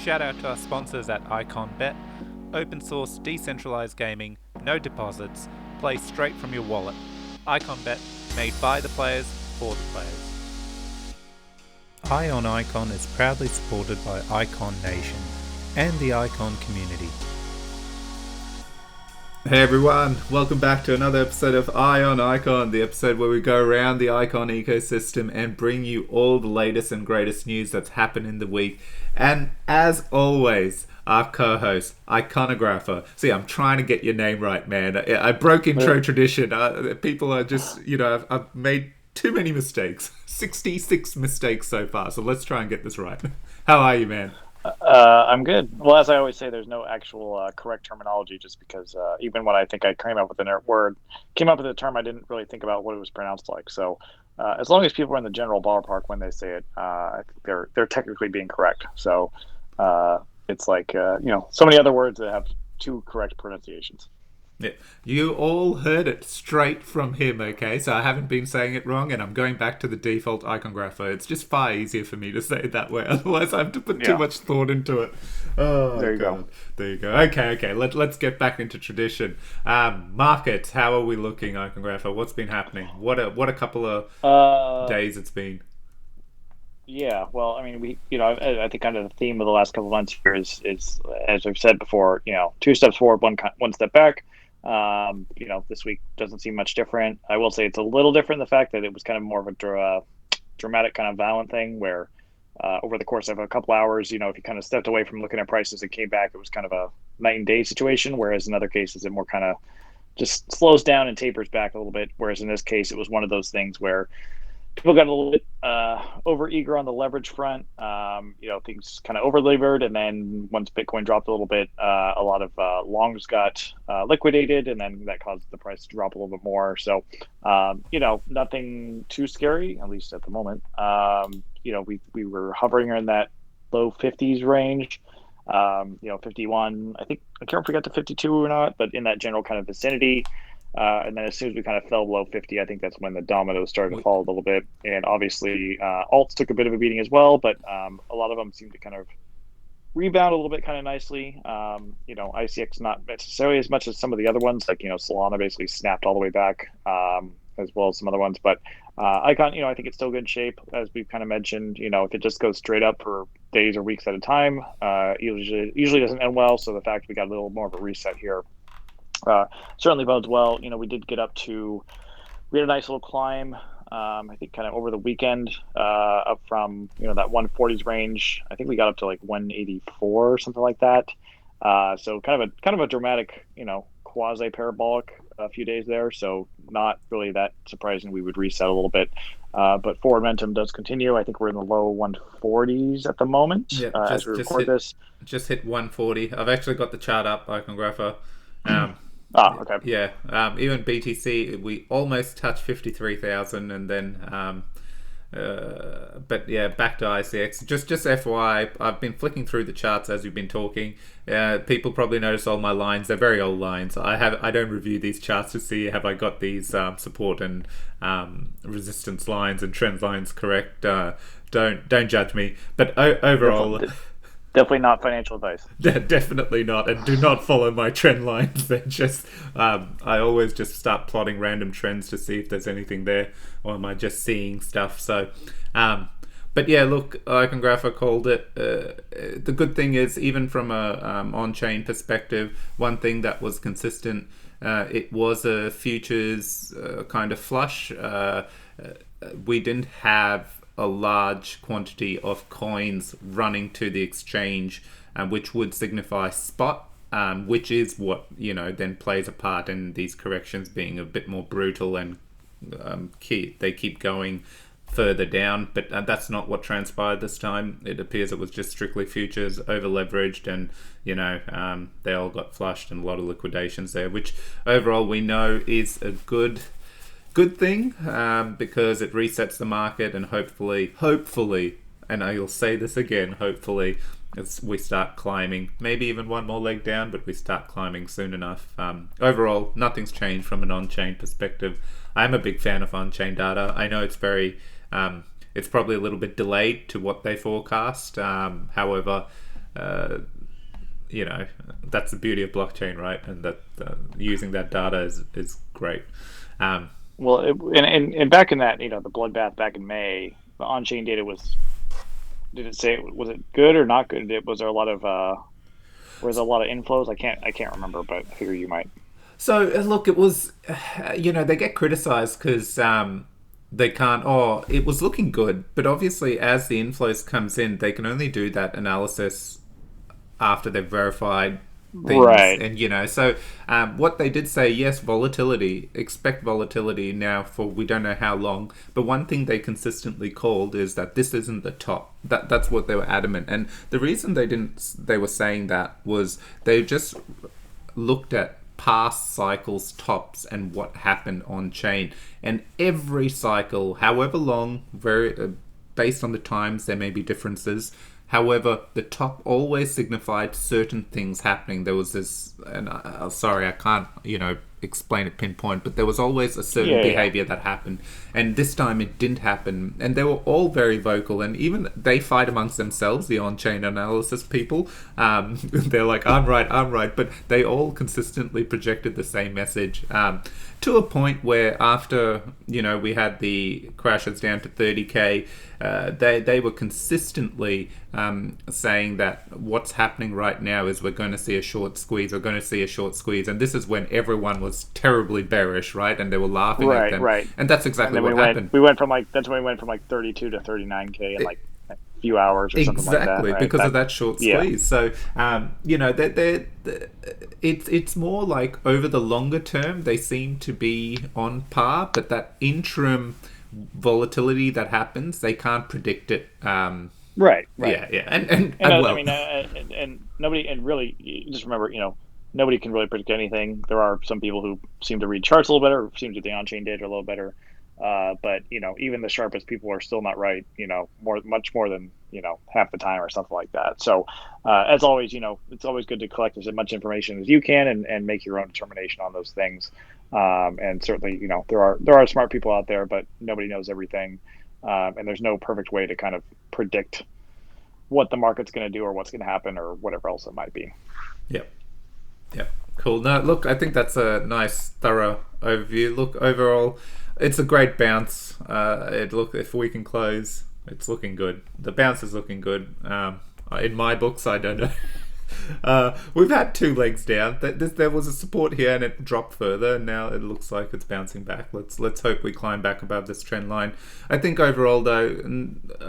Shout out to our sponsors at IconBet. Open source, decentralized gaming, no deposits, play straight from your wallet. IconBet, made by the players, for the players. Ion Icon is proudly supported by Icon Nation and the Icon community. Hey everyone, welcome back to another episode of Ion Icon, the episode where we go around the Icon ecosystem and bring you all the latest and greatest news that's happened in the week. And as always, our co-host, Iconographer. See, I'm trying to get your name right, man. I broke intro tradition. People are just, I've made too many mistakes. 66 mistakes so far, so let's try and get this right. How are you, man? I'm good. Well, as I always say, there's no actual correct terminology, just because even when I think I came up with a term, I didn't really think about what it was pronounced like. So as long as people are in the general ballpark when they say it, I think they're technically being correct. So it's like so many other words that have two correct pronunciations. Yeah. You all heard it straight from him, okay? So I haven't been saying it wrong, and I'm going back to the default Iconographer. It's just far easier for me to say it that way. Otherwise, I have to put too much thought into it. Oh, there you go. There you go. Okay. Let's get back into tradition. Markets, how are we looking, Iconographer? What's been happening? What a couple of days it's been. Yeah, well, I mean, I think kind of the theme of the last couple of months here is as I've said before, two steps forward, one step back. This week doesn't seem much different. I will say it's a little different in the fact that it was kind of more of a dramatic kind of violent thing where over the course of a couple hours, if you kind of stepped away from looking at prices and came back, it was kind of a night and day situation. Whereas in other cases, it more kind of just slows down and tapers back a little bit. Whereas in this case, it was one of those things where people got a little bit over eager on the leverage front. Things kind of over levered, and then once Bitcoin dropped a little bit, a lot of longs got liquidated, and then that caused the price to drop a little bit more. So, nothing too scary, at least at the moment. We were hovering in that low 50s range. 51. I think I can't remember if we got to 52 or not, but in that general kind of vicinity. And then as soon as we kind of fell below 50, I think that's when the dominoes started to fall a little bit. And obviously, alts took a bit of a beating as well, but a lot of them seemed to kind of rebound a little bit kind of nicely. ICX not necessarily as much as some of the other ones, like, Solana basically snapped all the way back, as well as some other ones. But Icon, I think it's still good in shape, as we've kind of mentioned. If it just goes straight up for days or weeks at a time, usually doesn't end well. So the fact we got a little more of a reset here certainly bodes well. We had a nice little climb, I think kind of over the weekend, up from, that 140s range. I think we got up to like 184 or something like that. So kind of a dramatic, quasi parabolic a few days there. So not really that surprising we would reset a little bit. But forward momentum does continue. I think we're in the low 140s at the moment, as we record this. Just hit 140. I've actually got the chart up, Iconographer. Okay. Yeah. Even BTC, we almost touched 53,000, and then, but yeah, back to ICX. Just FYI, I've been flicking through the charts as we've been talking. People probably notice all my lines. They're very old lines. I don't review these charts to see have I got these support and resistance lines and trend lines correct. Don't judge me. But overall. Definitely not financial advice. Definitely not, and do not follow my trend lines. They're just, I always just start plotting random trends to see if there's anything there, or am I just seeing stuff? So, but yeah, look, Iconographer called it. The good thing is, even from a on-chain perspective, one thing that was consistent, it was a futures kind of flush. We didn't have a large quantity of coins running to the exchange, which would signify spot, which is what then plays a part in these corrections being a bit more brutal, and they keep going further down. But that's not what transpired this time. It appears it was just strictly futures, over leveraged, and they all got flushed, and a lot of liquidations there, which overall we know is a good thing, because it resets the market, and hopefully, and I'll say this again, hopefully we start climbing, maybe even one more leg down, but we start climbing soon enough. Overall, nothing's changed from an on-chain perspective. I'm a big fan of on-chain data. I know it's it's probably a little bit delayed to what they forecast. However, uh, you know, that's the beauty of blockchain, right? And that using that data is great. Um, Well, and back in that, the bloodbath back in May, the on-chain data was. Did it say was it good or not good? Was there a lot of was there a lot of inflows? I can't remember, but I figure you might. so look, it was, they get criticized because they can't. Oh, it was looking good, but obviously, as the inflows comes in, they can only do that analysis after they've verified things. Right. And so what they did say, yes, volatility, expect volatility now for we don't know how long, but one thing they consistently called is that this isn't the top. That's what they were adamant. And the reason they were saying that was they just looked at past cycles tops and what happened on chain, and every cycle, however long, very based on the times, there may be differences. However, the top always signified certain things happening. There was this, and sorry, I can't, explain it pinpoint, but there was always a certain Yeah, yeah. behavior that happened. And this time it didn't happen. And they were all very vocal. And even they fight amongst themselves, the on chain analysis people. They're like, I'm right. But they all consistently projected the same message. To a point where after, we had the crashes down to 30K, they were consistently saying that what's happening right now is we're going to see a short squeeze. And this is when everyone was terribly bearish, right? And they were laughing at Right, them. right. And that's And exactly then what happened. we went from like that's when we went from like 32 to 39K in like a few hours or something like that, Exactly, right? because of that short Yeah. squeeze. So, it's more like over the longer term, they seem to be on par, but that interim volatility that happens, they can't predict it. Right, right. Yeah, and And I well, mean, and nobody, and really, you just remember, nobody can really predict anything. There are some people who seem to read charts a little better, seem to the on-chain data a little better. But even the sharpest people are still not right. Much more than half the time or something like that. So, as always, it's always good to collect as much information as you can and make your own determination on those things. And certainly, there are smart people out there, but nobody knows everything. And there's no perfect way to kind of predict what the market's going to do or what's going to happen or whatever else it might be. yep, yep, cool. No, look, I think that's a nice, thorough overview. Look, overall, it's a great bounce. If we can close, it's looking good. The bounce is looking good. In my books, I don't know. We've had two legs down. There was a support here and it dropped further, and now it looks like it's bouncing back. Let's hope we climb back above this trend line. I think overall, though,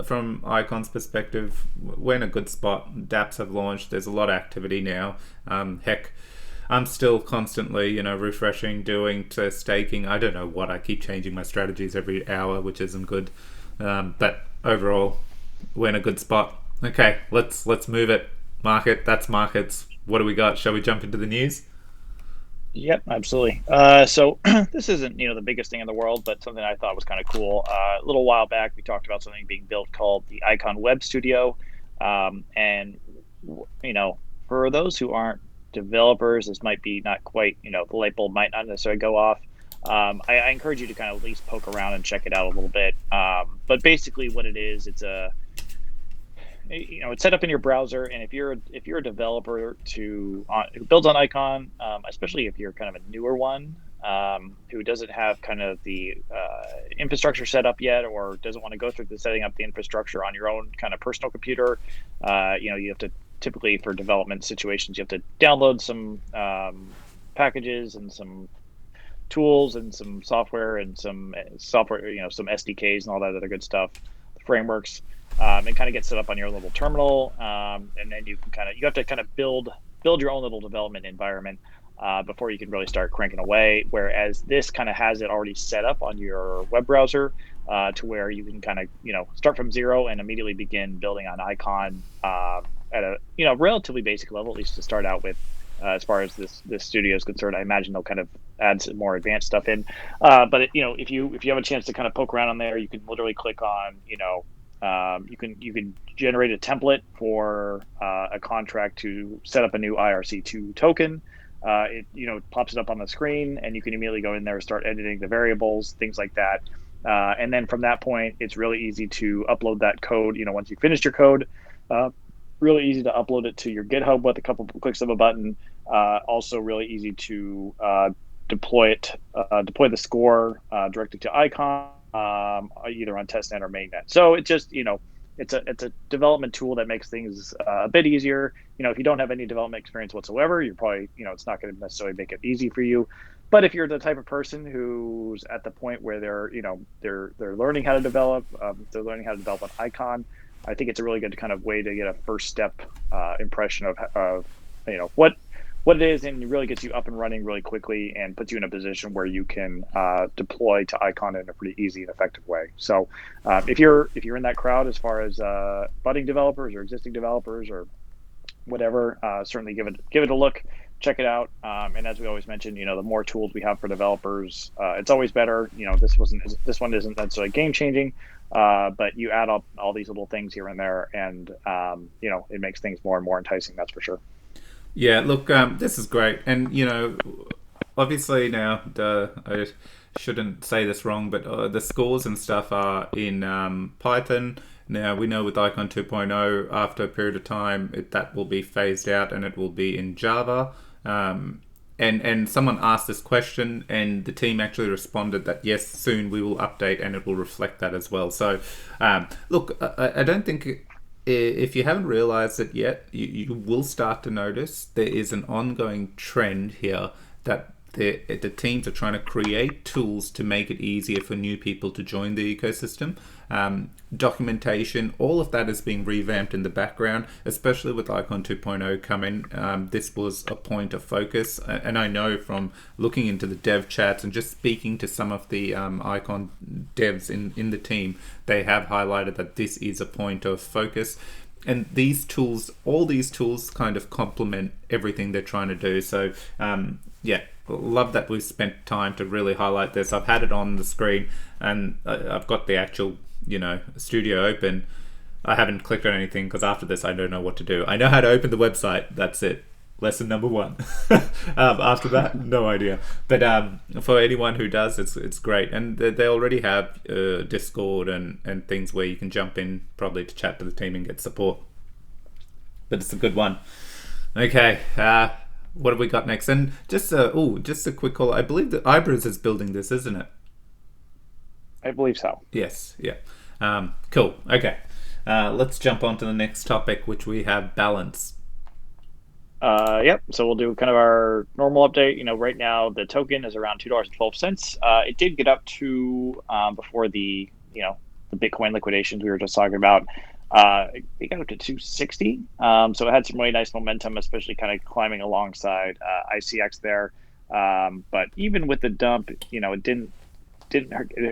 from Icon's perspective, we're in a good spot. DApps have launched. There's a lot of activity now. Heck, I'm still constantly, refreshing, doing to staking. I don't know what. I keep changing my strategies every hour, which isn't good. But overall, we're in a good spot. Okay, let's move it. That's markets. What do we got? Shall we jump into the news? Yep, absolutely. So this isn't the biggest thing in the world, but something I thought was kind of cool. A little while back, we talked about something being built called the Icon Web Studio, and for those who aren't developers, this might be not quite the light bulb might not necessarily go off. I encourage you to kind of at least poke around and check it out a little bit. But basically, what it is, it's set up in your browser, and if you're a developer who builds on Icon, especially if you're kind of a newer one who doesn't have kind of the infrastructure set up yet, or doesn't want to go through the setting up the infrastructure on your own kind of personal computer, you have to typically for development situations you have to download some packages and some tools and some software and some some SDKs and all that other good stuff, frameworks. And kind of get set up on your little terminal, and then you have to kind of build your own little development environment before you can really start cranking away. Whereas this kind of has it already set up on your web browser to where you can kind of start from zero and immediately begin building on Icon at a relatively basic level, at least to start out with. As far as this studio is concerned, I imagine they'll kind of add some more advanced stuff in. But if you have a chance to kind of poke around on there, you can literally click on you can generate a template for a contract to set up a new IRC2 token. It pops it up on the screen, and you can immediately go in there and start editing the variables, things like that. And then from that point, it's really easy to upload that code. Once you finished your code, really easy to upload it to your GitHub with a couple clicks of a button. Also, really easy to deploy the score directly to Icon, either on testnet or mainnet. So it just, it's a development tool that makes things a bit easier. If you don't have any development experience whatsoever, you're probably, it's not going to necessarily make it easy for you. But if you're the type of person who's at the point where they're learning how to develop, they're learning how to develop an icon, I think it's a really good kind of way to get a first step impression of what it is, and it really gets you up and running really quickly and puts you in a position where you can deploy to Icon in a pretty easy and effective way. So if you're in that crowd as far as budding developers or existing developers or whatever, certainly give it a look, check it out. And as we always mention, the more tools we have for developers, it's always better. This one isn't necessarily game changing, but you add up all these little things here and there, and it makes things more and more enticing. That's for sure. Yeah, look, this is great, and obviously now I shouldn't say this wrong, but the scores and stuff are in Python. Now we know with Icon 2.0, after a period of time, that will be phased out and it will be in Java. And someone asked this question, and the team actually responded that yes, soon we will update and it will reflect that as well. So, look, I don't think. If you haven't realized it yet, you will start to notice there is an ongoing trend here that the teams are trying to create tools to make it easier for new people to join the ecosystem. Documentation, all of that is being revamped in the background, especially with Icon 2.0 coming. This was a point of focus, and I know from looking into the dev chats and just speaking to some of the Icon devs in the team, they have highlighted that this is a point of focus. And all these tools kind of complement everything they're trying to do. So, love that we've spent time to really highlight this. I've had it on the screen, and I've got the actual, studio open. I haven't clicked on anything because after this, I don't know what to do. I know how to open the website. That's it. Lesson number 1. After that, no idea. But for anyone who does, it's great. And they already have Discord and things where you can jump in probably to chat to the team and get support. But it's a good one. Okay, what have we got next? And just a quick call. I believe that Ibris is building this, isn't it? I believe so. Yes, yeah. Cool. Okay. Let's jump on to the next topic, which we have balance. Yep. So we'll do kind of our normal update. Right now the token is around $2.12. It did get up to before the Bitcoin liquidations we were just talking about. It got up to 260. So it had some really nice momentum, especially kind of climbing alongside ICX there. But even with the dump, it didn't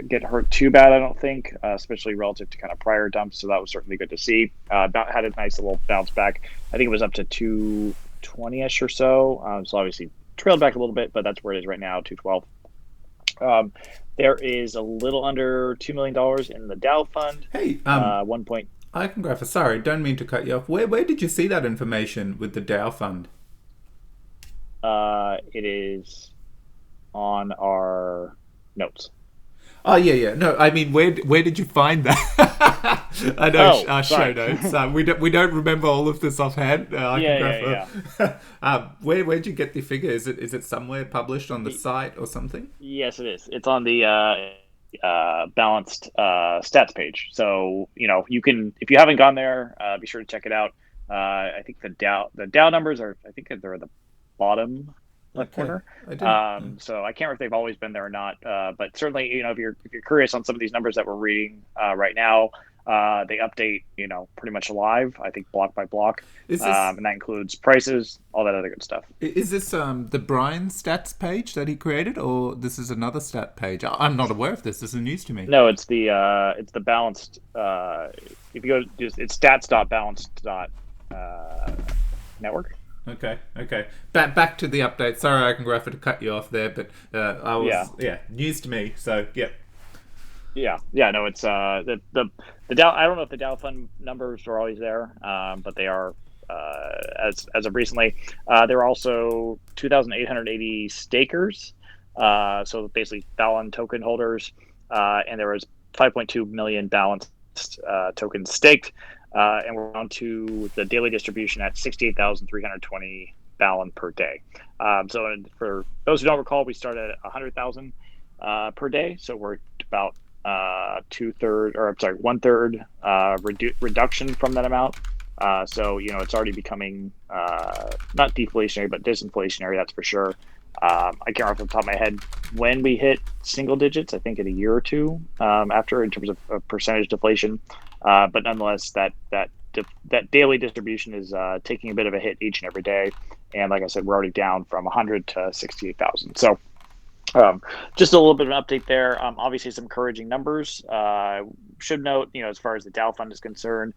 get hurt too bad, I don't think, especially relative to kind of prior dumps. So that was certainly good to see. Had a nice little bounce back. I think it was up to 220-ish or so. So obviously trailed back a little bit, but that's where it is right now, 212. There is a little under $2 million in the Dow fund. Hey, 1 point. Icongrapher, sorry, don't mean to cut you off. Where did you see that information with the Dow fund? It is on our notes. Oh yeah. No, I mean, where did you find that? I know our show notes. We don't remember all of this offhand. Yeah. Where'd you get the figure? Is it somewhere published on the site or something? Yes, it is. It's on the balanced stats page. So you can, if you haven't gone there, be sure to check it out. I think the Dow numbers are, I think they're at the bottom left corner. So I can't remember if they've always been there or not. But certainly, if you're curious on some of these numbers that we're reading right now, they update, pretty much live. I think block by block, and that includes prices, all that other good stuff. Is this the Brian stats page that he created, or this is another stat page? I'm not aware of this. This is news to me. No, it's the balanced. If you go, it's stats.balanced.network. Okay. Back to the update. Sorry, Icongrapher, to cut you off there, but news to me. So yeah. No, it's the Dow. I don't know if the Dow fund numbers are always there, but they are as of recently. There are also 2,880 stakers, so basically Balance token holders, and there was 5.2 million balanced tokens staked. and we're on to the daily distribution at 68,320 Ballon per day. So for those who don't recall, we started at 100,000 per day, so we're about one third reduction from that amount. So it's already becoming not deflationary but disinflationary, that's for sure. I can't remember off the top of my head when we hit single digits. I think in a year or two after, in terms of percentage deflation. But nonetheless, that daily distribution is taking a bit of a hit each and every day. And like I said, we're already down from 100 to 68,000. So just a little bit of an update there. Obviously, some encouraging numbers. Should note, as far as the Dow Fund is concerned,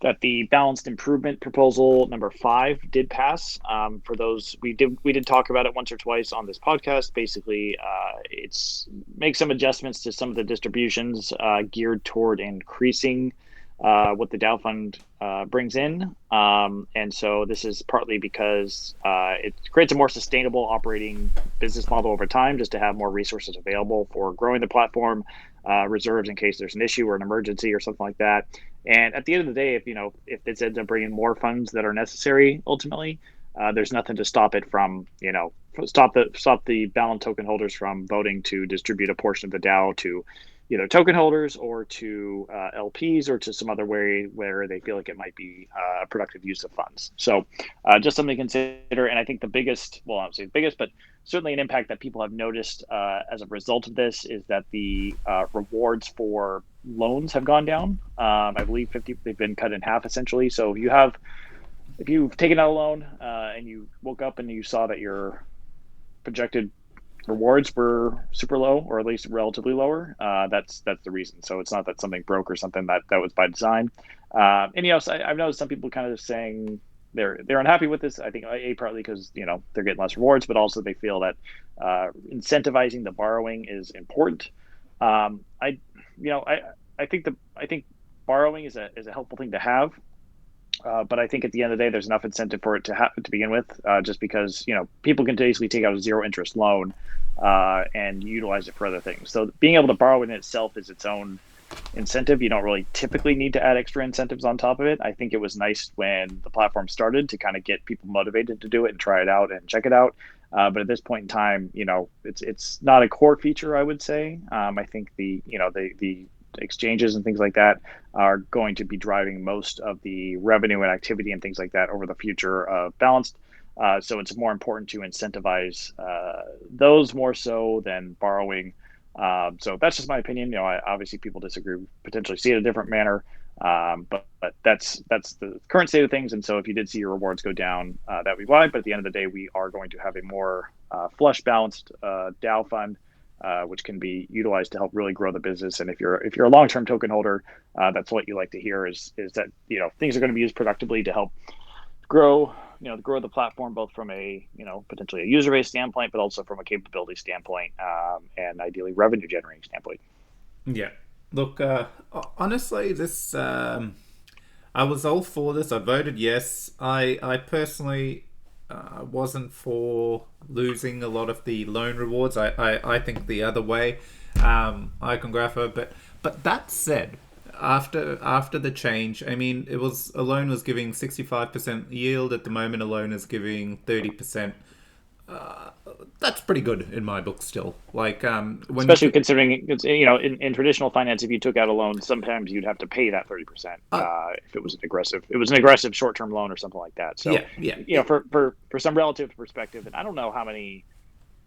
that the balanced improvement proposal number 5 did pass. For those, we did talk about it once or twice on this podcast. Basically, it's make some adjustments to some of the distributions geared toward increasing what the Dow Fund brings in. And so this is partly because it creates a more sustainable operating business model over time, just to have more resources available for growing the platform, reserves in case there's an issue or an emergency or something like that. And at the end of the day, if this ends up bringing more funds that are necessary, ultimately, there's nothing to stop it from, stop the Ballon token holders from voting to distribute a portion of the DAO to either token holders or to LPs or to some other way where they feel like it might be a productive use of funds. So just something to consider. And I think the biggest, well, I won't say the biggest, but certainly an impact that people have noticed as a result of this is that the rewards for loans have gone down. I believe they've been cut in half essentially. So if you've taken out a loan and you woke up and you saw that your projected rewards were super low, or at least relatively lower, that's the reason. So it's not that something broke or something, that was by design. And I've noticed some people kind of saying they're unhappy with this. I think partly because they're getting less rewards, but also they feel that incentivizing the borrowing is important. I think borrowing is a helpful thing to have. But I think at the end of the day, there's enough incentive for it to begin with, just because people can basically take out a zero interest loan and utilize it for other things. So being able to borrow in itself is its own incentive. You don't really typically need to add extra incentives on top of it. I think it was nice when the platform started to kind of get people motivated to do it and try it out and check it out. But at this point in time, it's not a core feature, I would say. I think the exchanges and things like that are going to be driving most of the revenue and activity and things like that over the future of Balanced. So it's more important to incentivize those more so than borrowing. So that's just my opinion. Obviously people disagree, potentially see it a different manner. But that's the current state of things. And so if you did see your rewards go down, that would be why. But at the end of the day, we are going to have a more flush balanced DAO fund, which can be utilized to help really grow the business. And if you're a long-term token holder, that's what you like to hear is that things are going to be used productively to help grow the platform, both from a potentially a user base standpoint, but also from a capability standpoint, and ideally revenue generating standpoint. Yeah. Look, honestly, this I was all for this. I voted yes. I personally wasn't for losing a lot of the loan rewards. I think the other way, Icongrapher. But that said, after the change, I mean, a loan was giving 65% yield. At the moment, a loan is giving 30%. That's pretty good in my book still. Like, especially considering it's, in traditional finance, if you took out a loan, sometimes you'd have to pay that 30% if it was an aggressive short-term loan or something like that. So yeah. For some relative perspective, and I don't know how many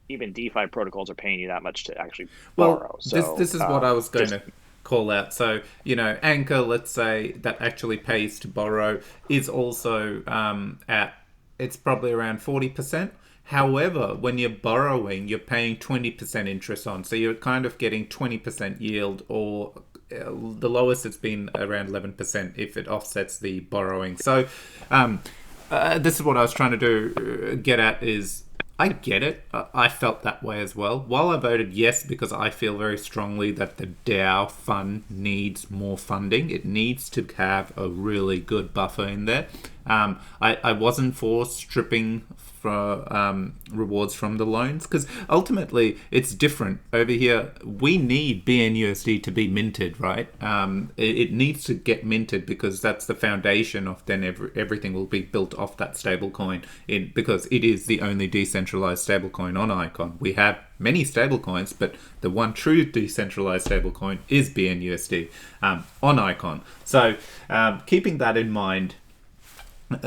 even DeFi protocols are paying you that much to actually borrow. So this is what I was going to call out. So Anchor, let's say, that actually pays to borrow, is also it's probably around 40%. However, when you're borrowing, you're paying 20% interest on. So you're kind of getting 20% yield, or the lowest it's been around 11% if it offsets the borrowing. So this is what I was trying to get at is, I get it. I felt that way as well. While I voted yes because I feel very strongly that the DAO fund needs more funding, it needs to have a really good buffer in there. I wasn't for stripping for rewards from the loans, because ultimately it's different over here. We need BNUSD to be minted, right? It needs to get minted, because that's the foundation of then everything will be built off that stablecoin, because it is the only decentralized stablecoin on Icon. We have many stablecoins, but the one true decentralized stablecoin is BNUSD on Icon. So keeping that in mind,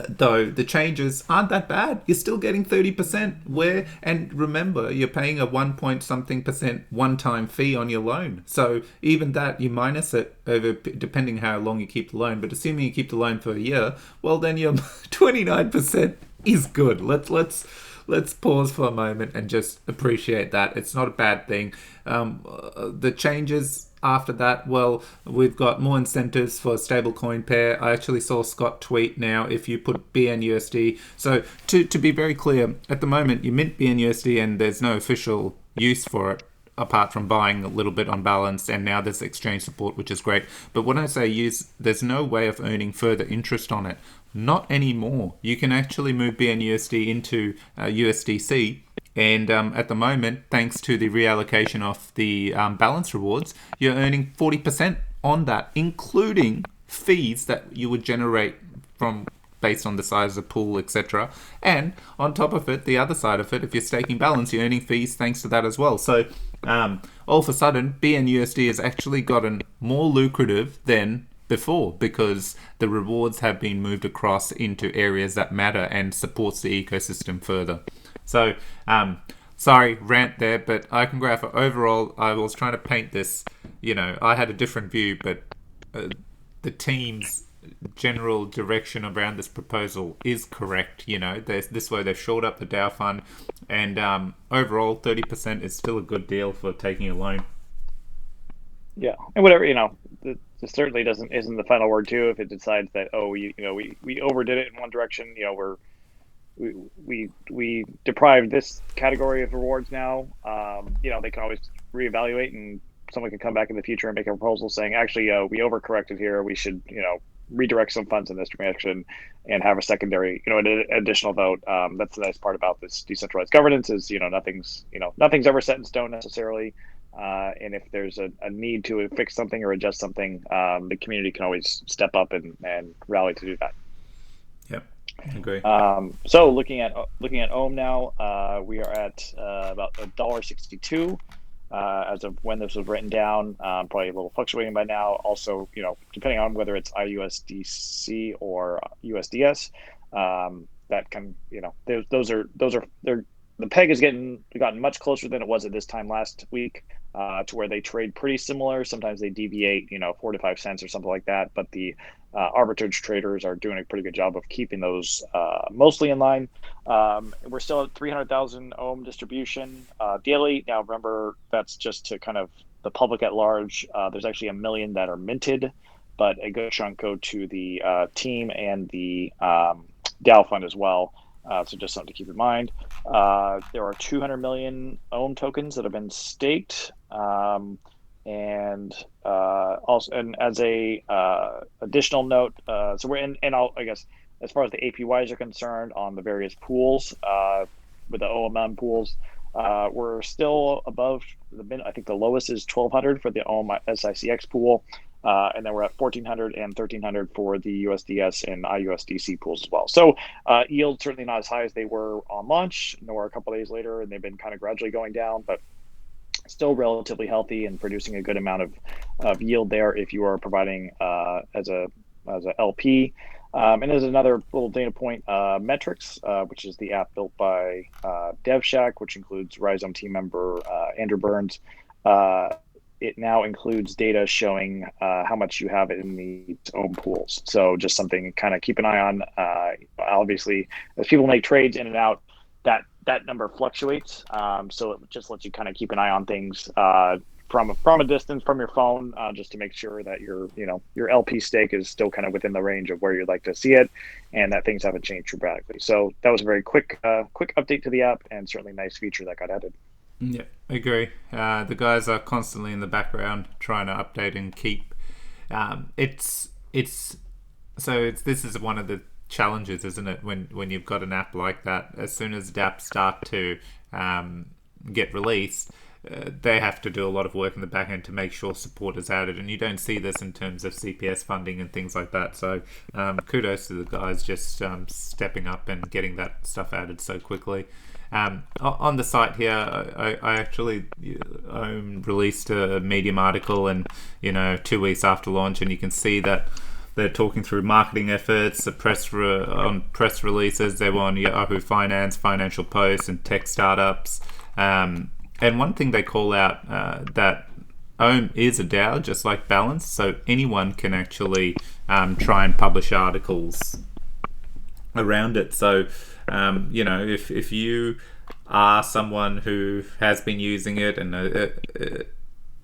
though the changes aren't that bad, you're still getting 30%. And remember, you're paying a 1 point something percent one-time fee on your loan. So even that, you minus it over, depending how long you keep the loan. But assuming you keep the loan for a year, well, then your 29% is good. Let's pause for a moment and just appreciate that. It's not a bad thing. The changes after that, well, we've got more incentives for stablecoin pair. I actually saw Scott tweet now, if you put BNUSD. So to be very clear, at the moment you mint BNUSD and there's no official use for it, apart from buying a little bit on balance, and now there's exchange support, which is great. But when I say use, there's no way of earning further interest on it. Not anymore. You can actually move BNUSD into USDC, and at the moment, thanks to the reallocation of the balance rewards, you're earning 40% on that, including fees that you would generate from based on the size of the pool, etc. And on top of it, the other side of it, if you're staking balance, you're earning fees thanks to that as well. So all of a sudden, BNUSD has actually gotten more lucrative than before, because the rewards have been moved across into areas that matter and supports the ecosystem further. So sorry, rant there, but Icongraph, overall, I was trying to paint this, I had a different view, but the team's general direction around this proposal is correct. This way they've shored up the DAO fund, and overall 30% is still a good deal for taking a loan. Yeah, and whatever, it certainly isn't the final word too. If it decides that we overdid it in one direction, we deprived this category of rewards now. They can always reevaluate, and someone can come back in the future and make a proposal saying, actually, we overcorrected here. We should redirect some funds in this direction and have a secondary, an additional vote. That's the nice part about this decentralized governance is nothing's ever set in stone necessarily. And if there's a need to fix something or adjust something, the community can always step up and rally to do that. Yep, I agree. So looking at Ohm now, we are at about $1.62 as of when this was written down. Probably a little fluctuating by now. Also, depending on whether it's IUSDC or USDS, that can the peg has gotten much closer than it was at this time last week, to where they trade pretty similar. Sometimes they deviate, 4 to 5 cents or something like that. But the arbitrage traders are doing a pretty good job of keeping those mostly in line. We're still at 300,000 Ohm distribution daily. Now, remember, that's just to kind of the public at large. There's actually 1 million that are minted, but a good chunk go to the team and the DAO fund as well. So just something to keep in mind. There are 200 million Ohm tokens that have been staked, and also, and as a additional note, so we're in, and I guess as far as the APYs are concerned on the various pools, with the OMM pools, we're still above I think the lowest is 1,200 for the Ohm SICX pool. And then we're at 1,400 and 1,300 for the USDS and IUSDC pools as well. So yield certainly not as high as they were on launch, nor a couple of days later, and they've been kind of gradually going down, but still relatively healthy and producing a good amount of yield there if you are providing as a LP. And there's another little data point, Metrics, which is the app built by DevShack, which includes Rhizome team member Andrew Burns. It now includes data showing how much you have in the Ohm pools. So just something to kind of keep an eye on. Obviously, as people make trades in and out, that number fluctuates. So it just lets you kind of keep an eye on things from a distance from your phone, just to make sure that your LP stake is still kind of within the range of where you'd like to see it, and that things haven't changed dramatically. So that was a very quick update to the app, and certainly a nice feature that got added. Yeah, I agree. The guys are constantly in the background trying to update and keep. This is one of the challenges, isn't it? When you've got an app like that, as soon as dApps start to get released, they have to do a lot of work in the back end to make sure support is added, and you don't see this in terms of CPS funding and things like that. So kudos to the guys just stepping up and getting that stuff added so quickly. On the site here, I actually released a Medium article, and 2 weeks after launch, and you can see that they're talking through marketing efforts, the on press releases. They were on Yahoo Finance, Financial Post, and tech startups. And one thing they call out that Ohm is a DAO, just like Balance, so anyone can actually try and publish articles around it. So, if you are someone who has been using it and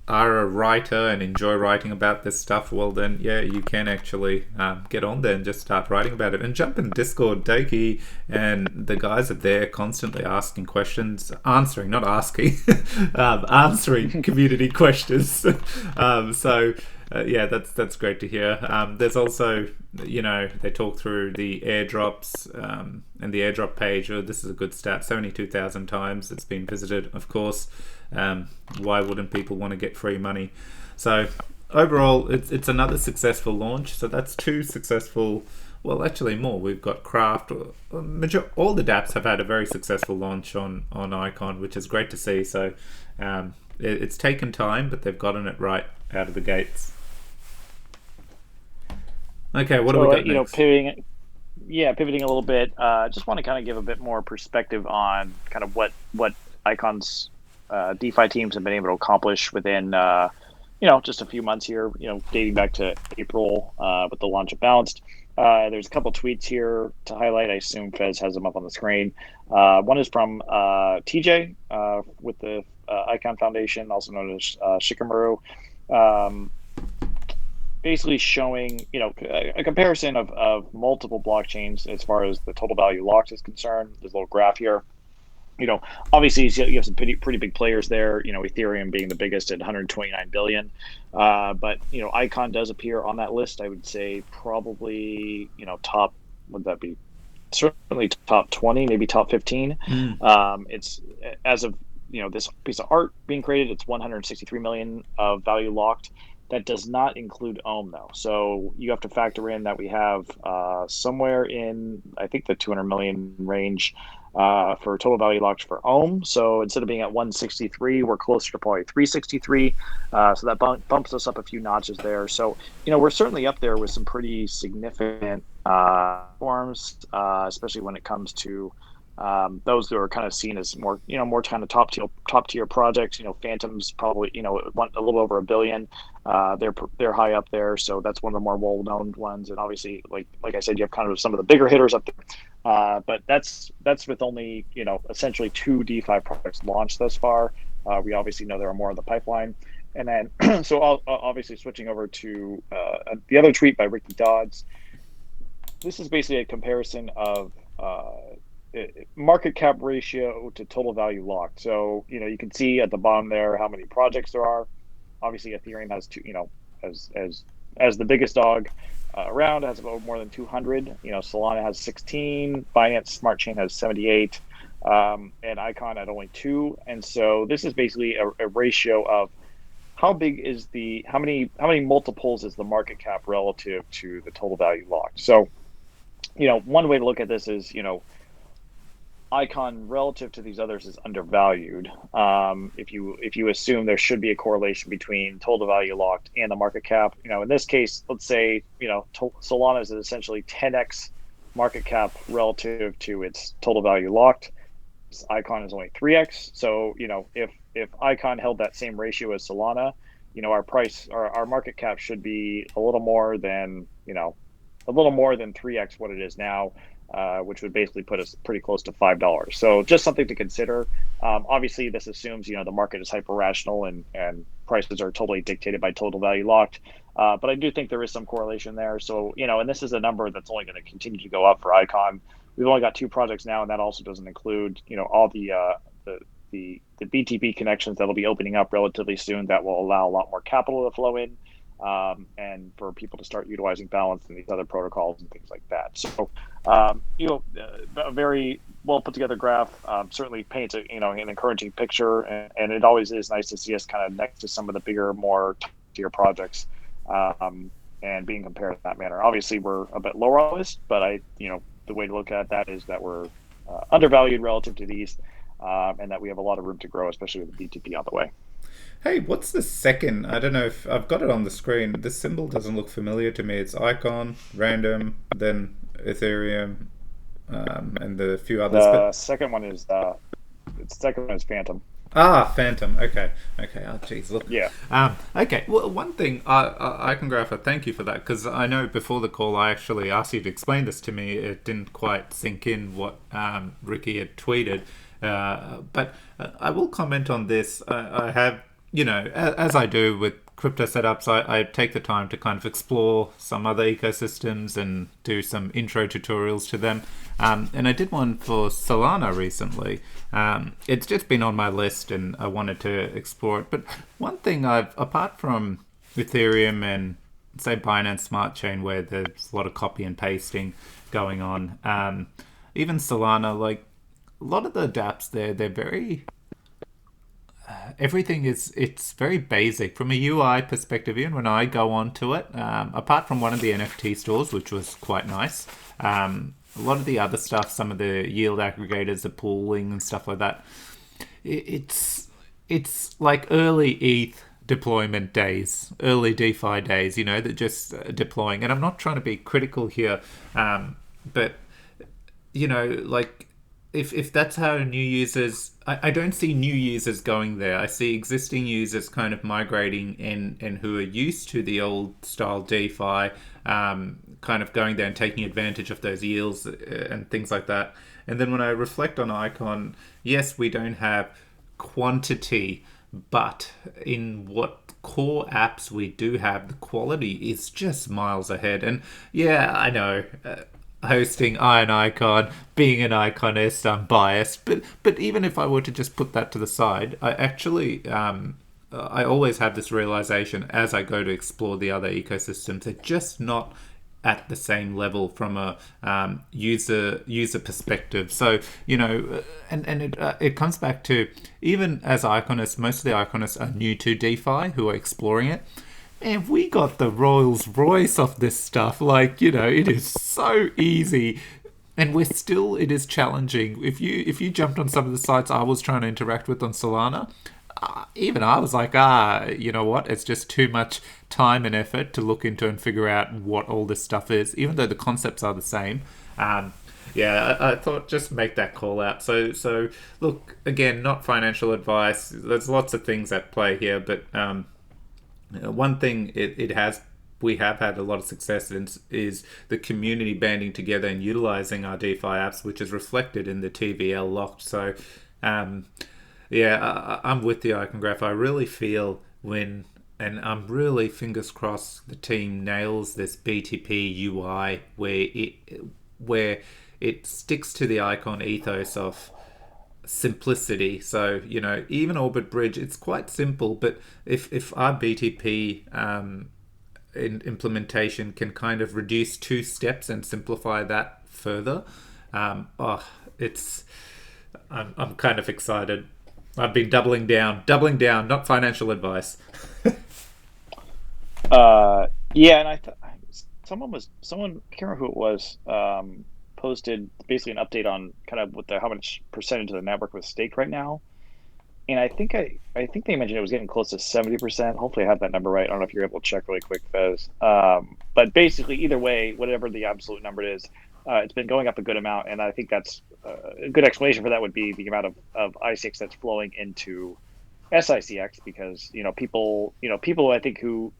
are a writer and enjoy writing about this stuff, well then, yeah, you can actually get on there and just start writing about it. And jump in Discord. Doki and the guys are there constantly asking questions, answering community questions. Yeah, that's great to hear. There's also, they talk through the airdrops and the airdrop page. This is a good stat: 72,000 times it's been visited. Of course, why wouldn't people want to get free money? So overall, it's another successful launch. So that's 2 successful. Well, actually more. We've got Craft. All the dApps have had a very successful launch on Icon, which is great to see. So it's taken time, but they've gotten it right out of the gates. Okay, what do we got next? Pivoting a little bit. Just want to kind of give a bit more perspective on kind of what Icon's DeFi teams have been able to accomplish within just a few months here. Dating back to April with the launch of Balanced. There's a couple tweets here to highlight. I assume Fez has them up on the screen. One is from TJ with the Icon Foundation, also known as Shikamaru. Basically showing, a comparison of multiple blockchains as far as the total value locked is concerned. There's a little graph here. Obviously you have some pretty big players there. Ethereum being the biggest at 129 billion. But Icon does appear on that list. I would say probably top. Would that be certainly top 20, maybe top 15? It's as of this piece of art being created. It's 163 million of value locked. That does not include Ohm, though. So you have to factor in that we have somewhere in, I think, the 200 million range for total value locked for Ohm. So instead of being at 163, we're closer to probably 363. So that bumps us up a few notches there. So, we're certainly up there with some pretty significant forms, especially when it comes to those that are kind of seen as more kind of top tier projects. Phantom's probably a little over $1 billion. They're high up there, so that's one of the more well known ones. And obviously, like I said, you have kind of some of the bigger hitters up there. But that's with only essentially 2 DeFi products launched thus far. We obviously know there are more in the pipeline. And then so obviously switching over to the other tweet by Ricky Dodds. This is basically a comparison of market cap ratio to total value locked. So you can see at the bottom there how many projects there are. Obviously, Ethereum has as the biggest dog around, has about more than 200. Solana has 16. Binance Smart Chain has 78, and Icon at only 2. And so this is basically a ratio of how big is how many multiples is the market cap relative to the total value locked. So one way to look at this is Icon relative to these others is undervalued. If you assume there should be a correlation between total value locked and the market cap, in this case, let's say Solana is essentially 10x market cap relative to its total value locked. Icon is only 3x. So if Icon held that same ratio as Solana, our market cap should be a little more than 3x what it is now. Which would basically put us pretty close to $5. So just something to consider. Obviously, this assumes the market is hyper rational and prices are totally dictated by total value locked. But I do think there is some correlation there. So and this is a number that's only going to continue to go up for Icon. We've only got 2 projects now, and that also doesn't include all the BTP connections that'll be opening up relatively soon that will allow a lot more capital to flow in. and for people to start utilizing balance and these other protocols and things like that. So, a very well put together graph certainly paints an encouraging picture, and it always is nice to see us kind of next to some of the bigger, more tier projects, and being compared in that manner. Obviously, we're a bit lower on the list, but the way to look at that is that we're undervalued relative to these, and that we have a lot of room to grow, especially with the BTP on the way. Hey, what's the second? I don't know if I've got it on the screen. This symbol doesn't look familiar to me. It's Icon, Random, then Ethereum, and the few others. The second one is Phantom. Phantom. Okay. Oh, geez, look. Yeah. Okay. Well, one thing, Icongrapher, thank you for that, because I know before the call I actually asked you to explain this to me. It didn't quite sink in what Ricky had tweeted, but I will comment on this. I have, as I do with crypto setups, I take the time to kind of explore some other ecosystems and do some intro tutorials to them. And I did one for Solana recently. It's just been on my list and I wanted to explore it. But one thing apart from Ethereum and say Binance Smart Chain, where there's a lot of copy and pasting going on, even Solana, like a lot of the dApps there, they're very... everything it's very basic from a UI perspective. Even when I go onto it, apart from one of the NFT stores, which was quite nice, a lot of the other stuff, some of the yield aggregators, the pooling and stuff like that, it's like early ETH deployment days, early DeFi days, that just deploying. And I'm not trying to be critical here, but like if that's how new users, I don't see new users going there. I see existing users kind of migrating and who are used to the old style DeFi, kind of going there and taking advantage of those yields and things like that. And then when I reflect on Icon, yes, we don't have quantity, but in what core apps we do have, the quality is just miles ahead. And yeah, I know, hosting Iron Icon, being an Iconist, I'm biased, but even if I were to just put that to the side, I actually I always have this realization as I go to explore the other ecosystems, they're just not at the same level from a user perspective. So and it comes back to, even as Iconists, most of the Iconists are new to DeFi who are exploring it. And we got the Rolls Royce of this stuff. Like, it is so easy. And it is challenging. If you jumped on some of the sites I was trying to interact with on Solana, even I was like, you know what? It's just too much time and effort to look into and figure out what all this stuff is, even though the concepts are the same. I thought just make that call out. So look, again, not financial advice. There's lots of things at play here, but one thing we have had a lot of success in is the community banding together and utilizing our DeFi apps, which is reflected in the TVL locked. So, I'm with the Icongraph. I really feel and I'm really fingers crossed the team nails this BTP UI where it sticks to the Icon ethos of simplicity. So even Orbit Bridge, it's quite simple, but if our BTP implementation can kind of reduce 2 steps and simplify that further, I'm kind of excited. I've been doubling down, not financial advice. And I thought someone, I can't remember who it was, posted basically an update on kind of how much percentage of the network was staked right now, and I think they mentioned it was getting close to 70%. Hopefully, I have that number right. I don't know if you're able to check really quick, Fez. But basically, either way, whatever the absolute number is, it's been going up a good amount, and I think that's a good explanation for that would be the amount of ICX that's flowing into SICX, because people I think who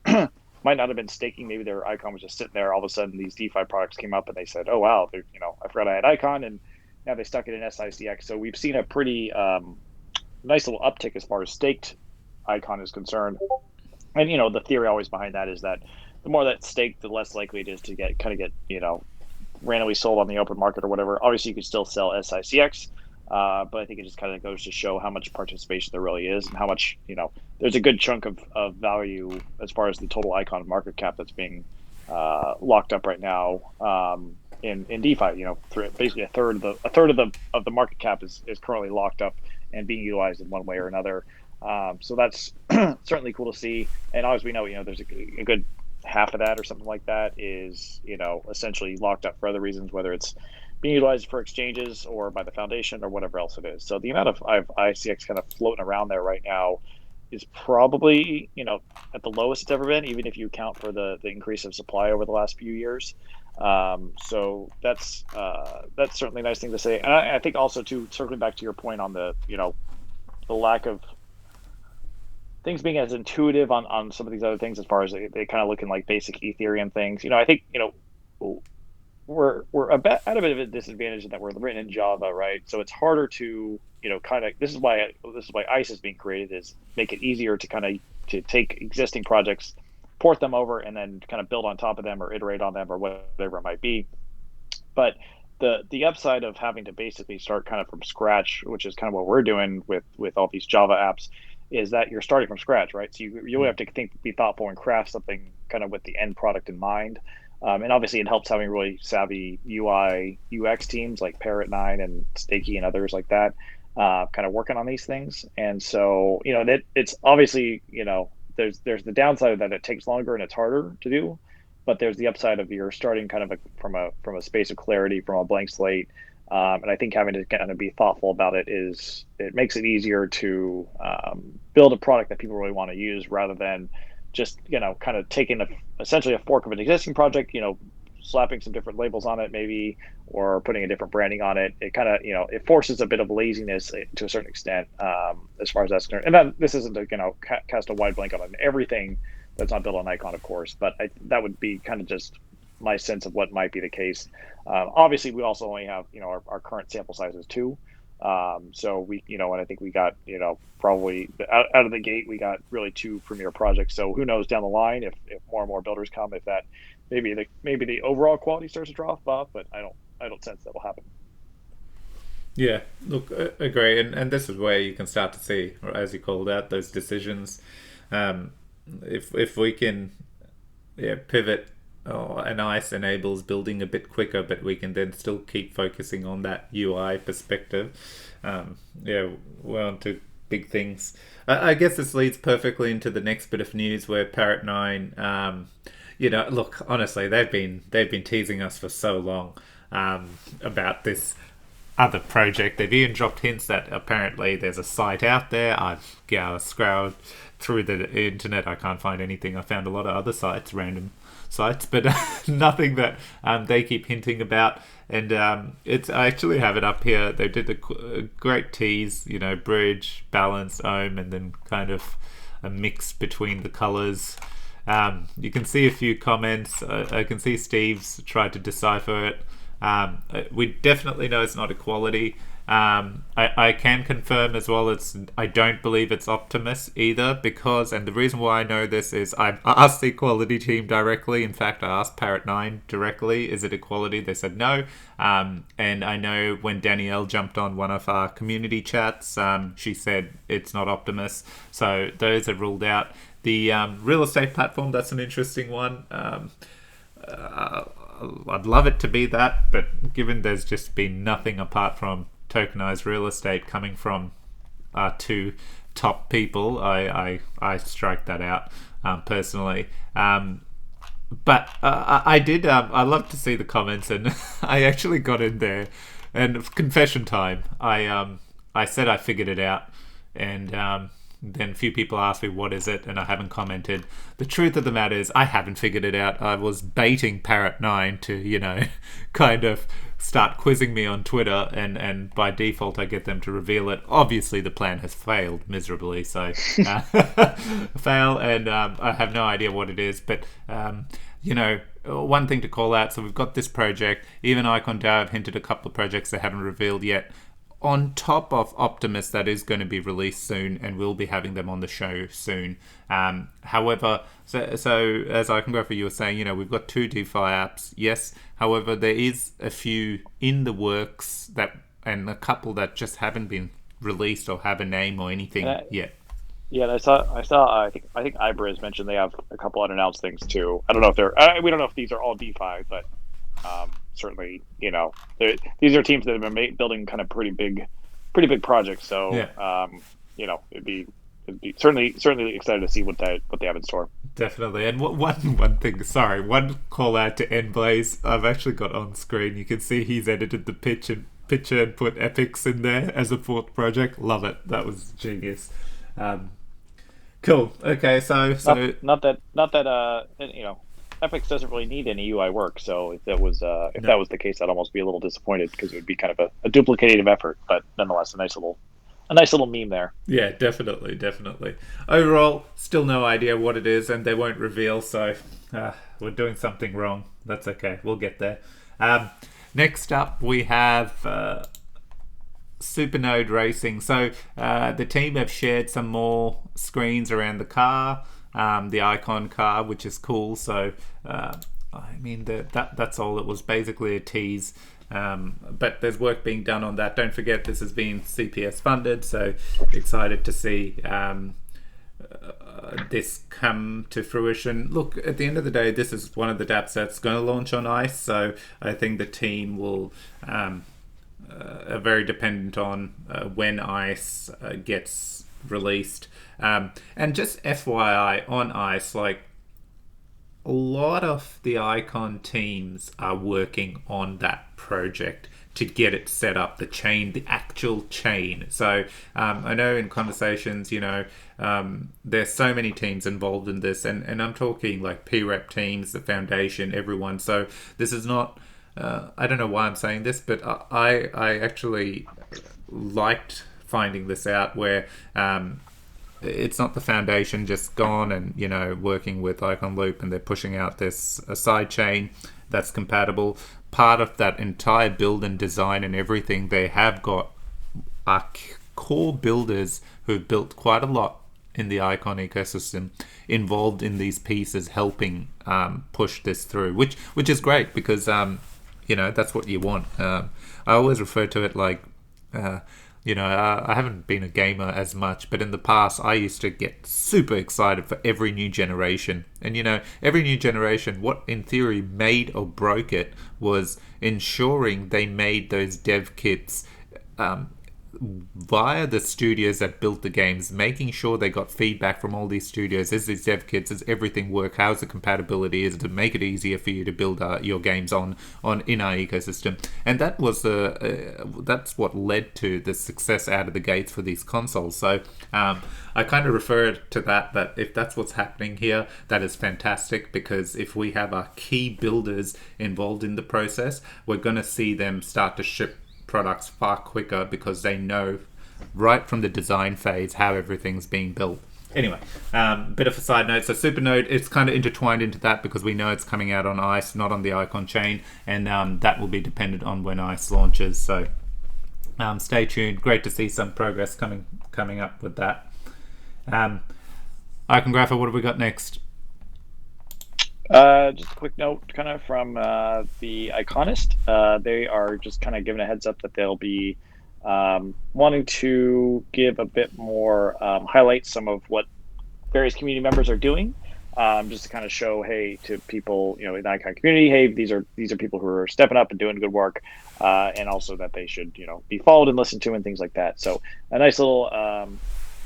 might not have been staking, maybe their Icon was just sitting there. All of a sudden, these DeFi products came up, and they said, "Oh wow, I forgot I had Icon," and now they stuck it in SICX. So we've seen a pretty nice little uptick as far as staked Icon is concerned. And the theory always behind that is that the more that's staked, the less likely it is to get randomly sold on the open market or whatever. Obviously, you could still sell SICX, But I think it just kind of goes to show how much participation there really is, and how much, there's a good chunk of value as far as the total Icon market cap that's being locked up right now, in DeFi. Basically a third of the market cap is currently locked up and being utilized in one way or another. So that's certainly cool to see. And as we know, there's a good half of that or something like that is, essentially locked up for other reasons, whether it's being utilized for exchanges or by the foundation or whatever else it is. So the amount of ICX kind of floating around there right now is probably, at the lowest it's ever been, even if you account for the increase of supply over the last few years. So that's certainly a nice thing to say. And I think also, too, circling back to your point on the lack of things being as intuitive on some of these other things, as far as they kind of looking like basic Ethereum things. I think, we're at a bit of a disadvantage in that we're written in Java, right? So it's harder to, kind of, this is why ICE is being created, is make it easier to kind of to take existing projects, port them over, and then kind of build on top of them or iterate on them or whatever it might be. But the upside of having to basically start kind of from scratch, which is kind of what we're doing with all these Java apps, is that you're starting from scratch, right? So you really have to be thoughtful and craft something kind of with the end product in mind. And obviously, it helps having really savvy UI UX teams like Parrot 9 and Stakey and others like that, kind of working on these things. And so, it's obviously, there's the downside of that it takes longer and it's harder to do, but there's the upside of you're starting kind of from a space of clarity, from a blank slate. And I think having to kind of be thoughtful about it makes it easier to build a product that people really want to use, rather than just, kind of taking essentially a fork of an existing project, slapping some different labels on it maybe, or putting a different branding on it. It kind of, it forces a bit of laziness to a certain extent, as far as that's concerned. And then this isn't to, cast a wide blanket on everything that's not built on Icon, of course, but that would be kind of just my sense of what might be the case. Obviously, we also only have, our current sample sizes too. So we, and I think we got, probably out of the gate, we got really 2 premier projects. So who knows down the line, if more and more builders come, if that maybe the overall quality starts to drop off, but I don't sense that will happen. Yeah, look, agree, and this is where you can start to see, or as you called out, those decisions. If we can, pivot. And ICE enables building a bit quicker, but we can then still keep focusing on that UI perspective. We're on to big things. I guess this leads perfectly into the next bit of news, where Parrot 9, look, honestly, they've been teasing us for so long about this other project. They've even dropped hints that apparently there's a site out there. I've scrolled through the internet. I can't find anything. I found a lot of other sites, random sites, but nothing that they keep hinting about. And I actually have it up here. They did a great tease, bridge, balance, ohm, and then kind of a mix between the colors. You can see a few comments. I can see Steve's tried to decipher it. We definitely know it's not equality. I can confirm as well, I don't believe it's Optimus either, because, and the reason why I know this is I asked the equality team directly. In fact, I asked Parrot 9 directly, is it equality? They said no. And I know when Danielle jumped on one of our community chats, she said it's not Optimus. So those are ruled out. The real estate platform, that's an interesting one. I'd love it to be that, but given there's just been nothing apart from tokenized real estate coming from our 2 top people, I strike that out personally. But I did. I love to see the comments, and I actually got in there. And confession time. I said I figured it out, and then a few people asked me what is it, and I haven't commented. The truth of the matter is I haven't figured it out. I was baiting Parrot 9 to, kind of start quizzing me on Twitter, and by default I get them to reveal it. Obviously the plan has failed miserably, so fail, and I have no idea what it is. But one thing to call out, so we've got this project. Even IconDAO have hinted a couple of projects they haven't revealed yet, on top of Optimus, that is going to be released soon, and we'll be having them on the show soon. However, so as Iconographer, you were saying, we've got 2 DeFi apps, yes. However, there is a few in the works that and a couple that just haven't been released or have a name or anything yet. Yeah, and I think Ibra has mentioned they have a couple unannounced things too. I don't know if we don't know if these are all DeFi, but certainly, these are teams that have been building kind of pretty big projects. So, Yeah. it'd be certainly excited to see what they have in store. Definitely. And one thing, sorry, one call out to Nblaze. I've actually got on screen. You can see he's edited the picture and put epics in there as a fourth project. Love it. That was genius. Cool. Okay, so not that Epics doesn't really need any UI work. So if that was the case, I'd almost be a little disappointed because it would be kind of a duplicative effort. But nonetheless, a nice little meme there. Yeah, definitely. Overall, still no idea what it is, and they won't reveal. So we're doing something wrong. That's okay. We'll get there. Next up, we have Supernode Racing. So the team have shared some more screens around the car, the Icon car, which is cool. So that's all. It was basically a tease. But there's work being done on that. Don't forget, this has been CPS funded, so excited to see this come to fruition. Look, at the end of the day, this is one of the dApps that's going to launch on ICE, so I think the team will are very dependent on when ICE gets released. And just FYI, on ICE, like, a lot of the Icon teams are working on that project to get it set up, the actual chain. So I know in conversations, there's so many teams involved in this, and I'm talking like PREP teams, the foundation, everyone. So this is not, I don't know why I'm saying this, but I actually liked finding this out where it's not the foundation just gone and working with Icon Loop and they're pushing out this side chain that's compatible. Part of that entire build and design and everything they have got are core builders who've built quite a lot in the Icon ecosystem involved in these pieces, helping push this through, which is great because that's what you want. I always refer to it like I haven't been a gamer as much, but in the past I used to get super excited for every new generation. And every new generation, what in theory made or broke it was ensuring they made those dev kits via the studios that built the games, making sure they got feedback from all these studios. Is these dev kits, does everything work? How's the compatibility? Is it to make it easier for you to build your games on in our ecosystem? And that was that's what led to the success out of the gates for these consoles. So I kind of refer to that if that's what's happening here, that is fantastic, because if we have our key builders involved in the process, we're going to see them start to ship products far quicker because they know right from the design phase how everything's being built. Anyway, bit of a side note. So Supernode, it's kind of intertwined into that because we know it's coming out on ICE, not on the Icon chain, and that will be dependent on when ICE launches. So stay tuned. Great to see some progress coming up with that. Iconographer, what have we got next? Just a quick note kind of from the Iconist. They are just kind of giving a heads up that they'll be wanting to give a bit more highlight some of what various community members are doing, just to kind of show, hey, to people, in the Icon community, hey, these are people who are stepping up and doing good work, and also that they should, be followed and listened to and things like that. So a nice little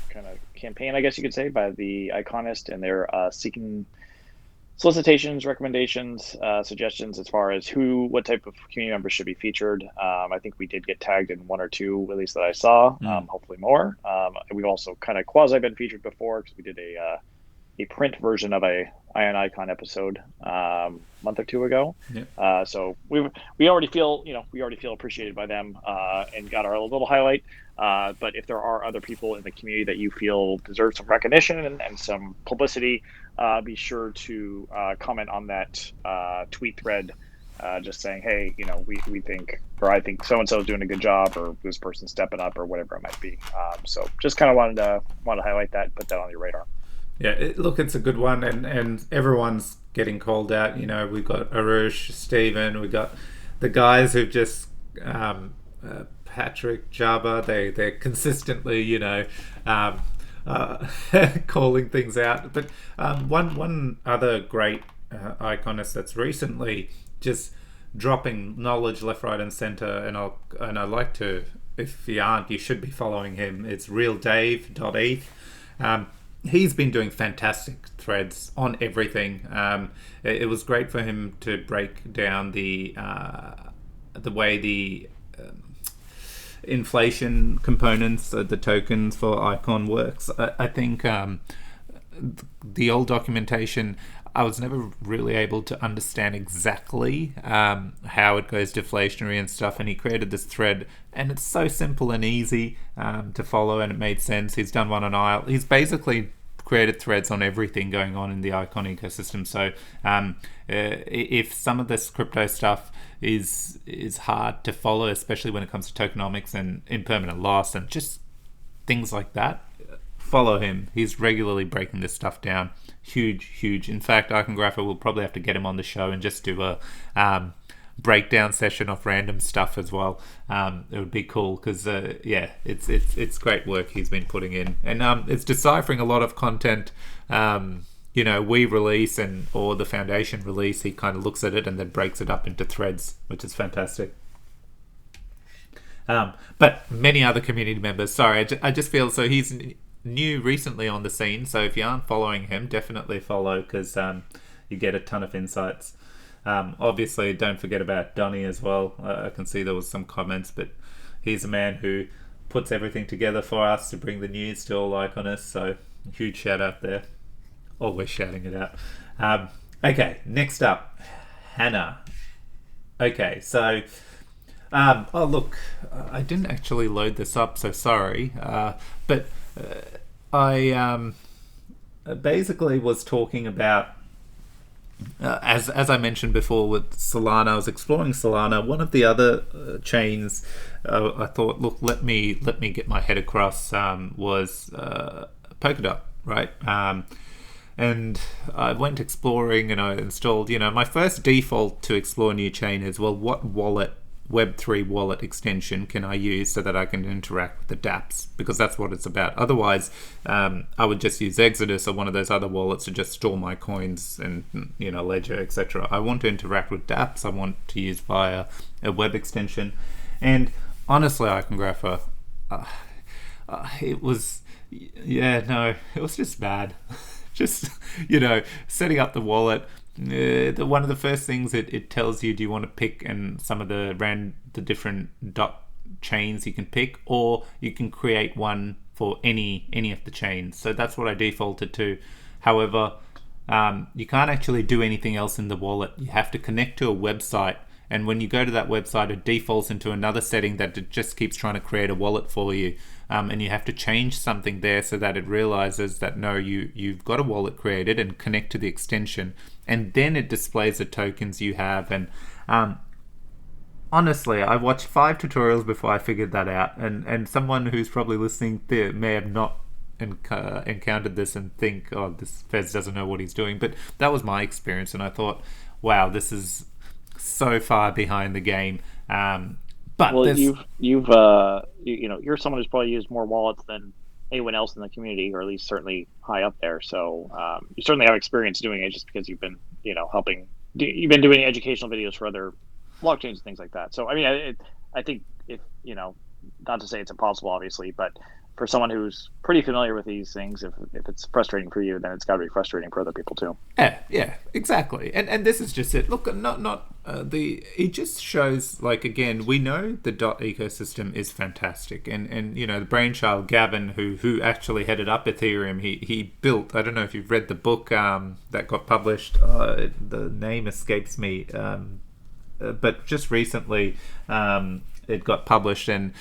kind of campaign, I guess you could say, by the Iconist, and they're seeking solicitations, recommendations, suggestions as far as what type of community members should be featured. I think we did get tagged in one or two, at least that I saw, hopefully more. We've also kind of quasi been featured before because we did a print version of a Ion Icon episode a month or two ago. Yep. So we already feel appreciated by them and got our little highlight. But if there are other people in the community that you feel deserve some recognition and some publicity, be sure to comment on that tweet thread, just saying, hey, we think, or I think so-and-so is doing a good job, or this person's stepping up, or whatever it might be. So just kind of wanted to highlight that, put that on your radar. Yeah, it's a good one, and everyone's getting called out. We've got Arush, Steven, we've got the guys who've just Patrick, Jabba, they're consistently, calling things out. But one other great iconist that's recently just dropping knowledge left, right, and center, and I like to, if you aren't, you should be following him. It's realdave.eth. He's been doing fantastic threads on everything. It was great for him to break down the way the inflation components, the tokens for Icon works. I think the old documentation, I was never really able to understand exactly how it goes deflationary and stuff, and he created this thread, and it's so simple and easy to follow, and it made sense. He's done one on IL. He's basically created threads on everything going on in the Icon ecosystem. So if some of this crypto stuff is hard to follow, especially when it comes to tokenomics and impermanent loss and just things like that, follow him. He's regularly breaking this stuff down. Huge. In fact, Iconographer will probably have to get him on the show and just do a breakdown session of random stuff as well. It would be cool because it's great work he's been putting in, and it's deciphering a lot of content. We release or the foundation release. He kind of looks at it and then breaks it up into threads, which is fantastic. But many other community members. Sorry, I just feel so he's new recently on the scene, so if you aren't following him, definitely follow, because you get a ton of insights. Obviously, don't forget about Donnie as well. I can see there was some comments, but he's a man who puts everything together for us to bring the news to all Iconists, so huge shout out there. Always shouting it out. Okay, next up, Hana. Okay, so look, I didn't actually load this up, so sorry, but I basically was talking about, as I mentioned before with Solana, I was exploring Solana. One of the other chains I thought, look, let me get my head across, was Polkadot, right? And I went exploring and I installed, my first default to explore a new chain is, well, what Web3 wallet extension can I use so that I can interact with the dApps, because that's what it's about. Otherwise, I would just use Exodus or one of those other wallets to just store my coins and, Ledger, etc. I want to interact with dApps. I want to use via a web extension. And honestly, Iconographer, it was just bad. Just, setting up the wallet. One of the first things it tells you, do you want to pick and some of the different dot chains you can pick, or you can create one for any of the chains. So that's what I defaulted to. However, you can't actually do anything else in the wallet. You have to connect to a website, and when you go to that website, it defaults into another setting that it just keeps trying to create a wallet for you. And you have to change something there so that it realizes that no, you've got a wallet created, and connect to the extension, and then it displays the tokens you have. And honestly, I watched 5 tutorials before I figured that out, and someone who's probably listening there may have not encountered this and think, oh, this Fez doesn't know what he's doing. But that was my experience, and I thought, wow, this is so far behind the game. But you're someone who's probably used more wallets than anyone else in the community, or at least certainly high up there. So you certainly have experience doing it, just because you've been, you've been doing educational videos for other blockchains and things like that. So, I mean, I think if, not to say it's impossible, obviously, but for someone who's pretty familiar with these things, if it's frustrating for you, then it's got to be frustrating for other people too. Yeah, exactly. And this is just it. Look, it just shows, like, again, we know the dot ecosystem is fantastic, and the brainchild Gavin, who actually headed up Ethereum, he built, I don't know if you've read the book that got published, the name escapes me, but just recently it got published, and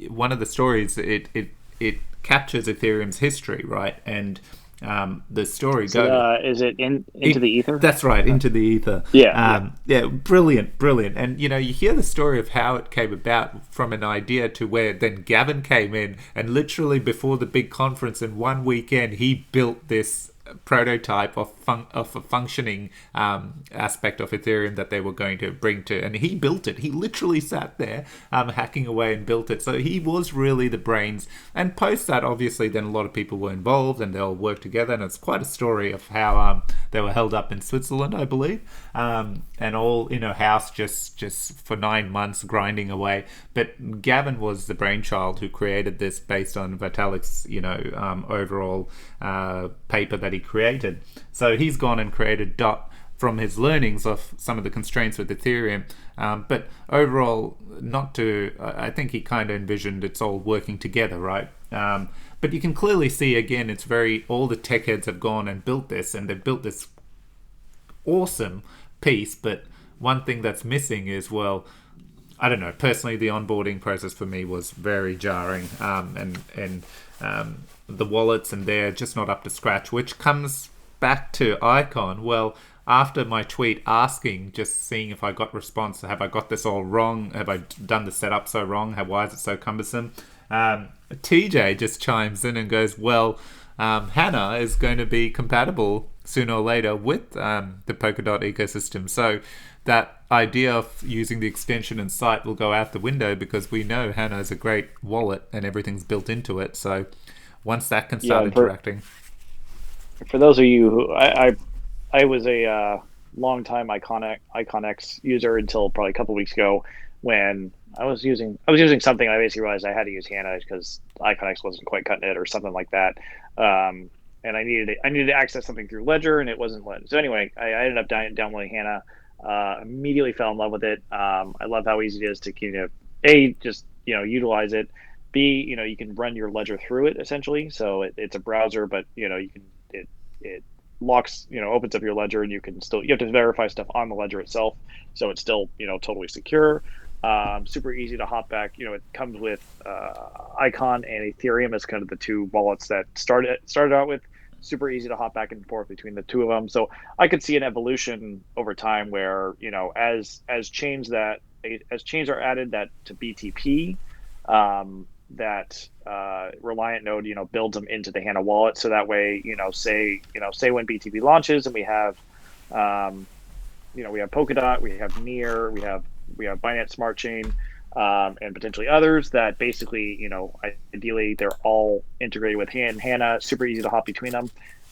one of the stories, it captures Ethereum's history, right? And the story goes... is it into the ether? That's right, into the ether. Yeah. Brilliant. And, you hear the story of how it came about from an idea to where then Gavin came in, and literally before the big conference in one weekend, he built this prototype of a functioning aspect of Ethereum that they were going to bring to, and he built it. He literally sat there hacking away and built it. So he was really the brains. And post that, obviously, then a lot of people were involved and they all worked together. And it's quite a story of how they were held up in Switzerland, I believe, and all in a house just for 9 months grinding away. But Gavin was the brainchild who created this based on Vitalik's, overall paper that he created. So he's gone and created Dot from his learnings of some of the constraints with Ethereum. But overall, I think he kind of envisioned it's all working together, right? But you can clearly see, again, all the tech heads have gone and built this, and they've built this awesome piece. But one thing that's missing is, well, I don't know, personally, the onboarding process for me was very jarring, and the wallets, and they're just not up to scratch, which comes back to Icon. Well, after my tweet asking, just seeing if I got response, have I got this all wrong? Have I done the setup so wrong? Why is it so cumbersome? TJ just chimes in and goes, well, Hana is going to be compatible sooner or later with the Polkadot ecosystem. So that idea of using the extension and site will go out the window, because we know Hana is a great wallet and everything's built into it. So once that can start interacting. For those of you who I was a long time Iconix user until probably a couple weeks ago, when I was using something, and I basically realized I had to use Hana because Iconix wasn't quite cutting it or something like that. And I needed to access something through Ledger, and it wasn't letting. So anyway, I ended up downloading Hana. Immediately fell in love with it. I love how easy it is to just utilize it. B, you can run your ledger through it essentially. So it's a browser, but you can it locks, opens up your ledger, and you have to verify stuff on the ledger itself. So it's still totally secure. Super easy to hop back. It comes with Icon and Ethereum as kind of the two wallets that started out with. Super easy to hop back and forth between the two of them. So I could see an evolution over time where as chains are added that to BTP, that Reliant node builds them into the Hana wallet. So that way say when BTP launches and we have we have Polkadot, we have Near, we have Binance Smart Chain, and potentially others that basically, ideally they're all integrated with Hana, super easy to hop between them.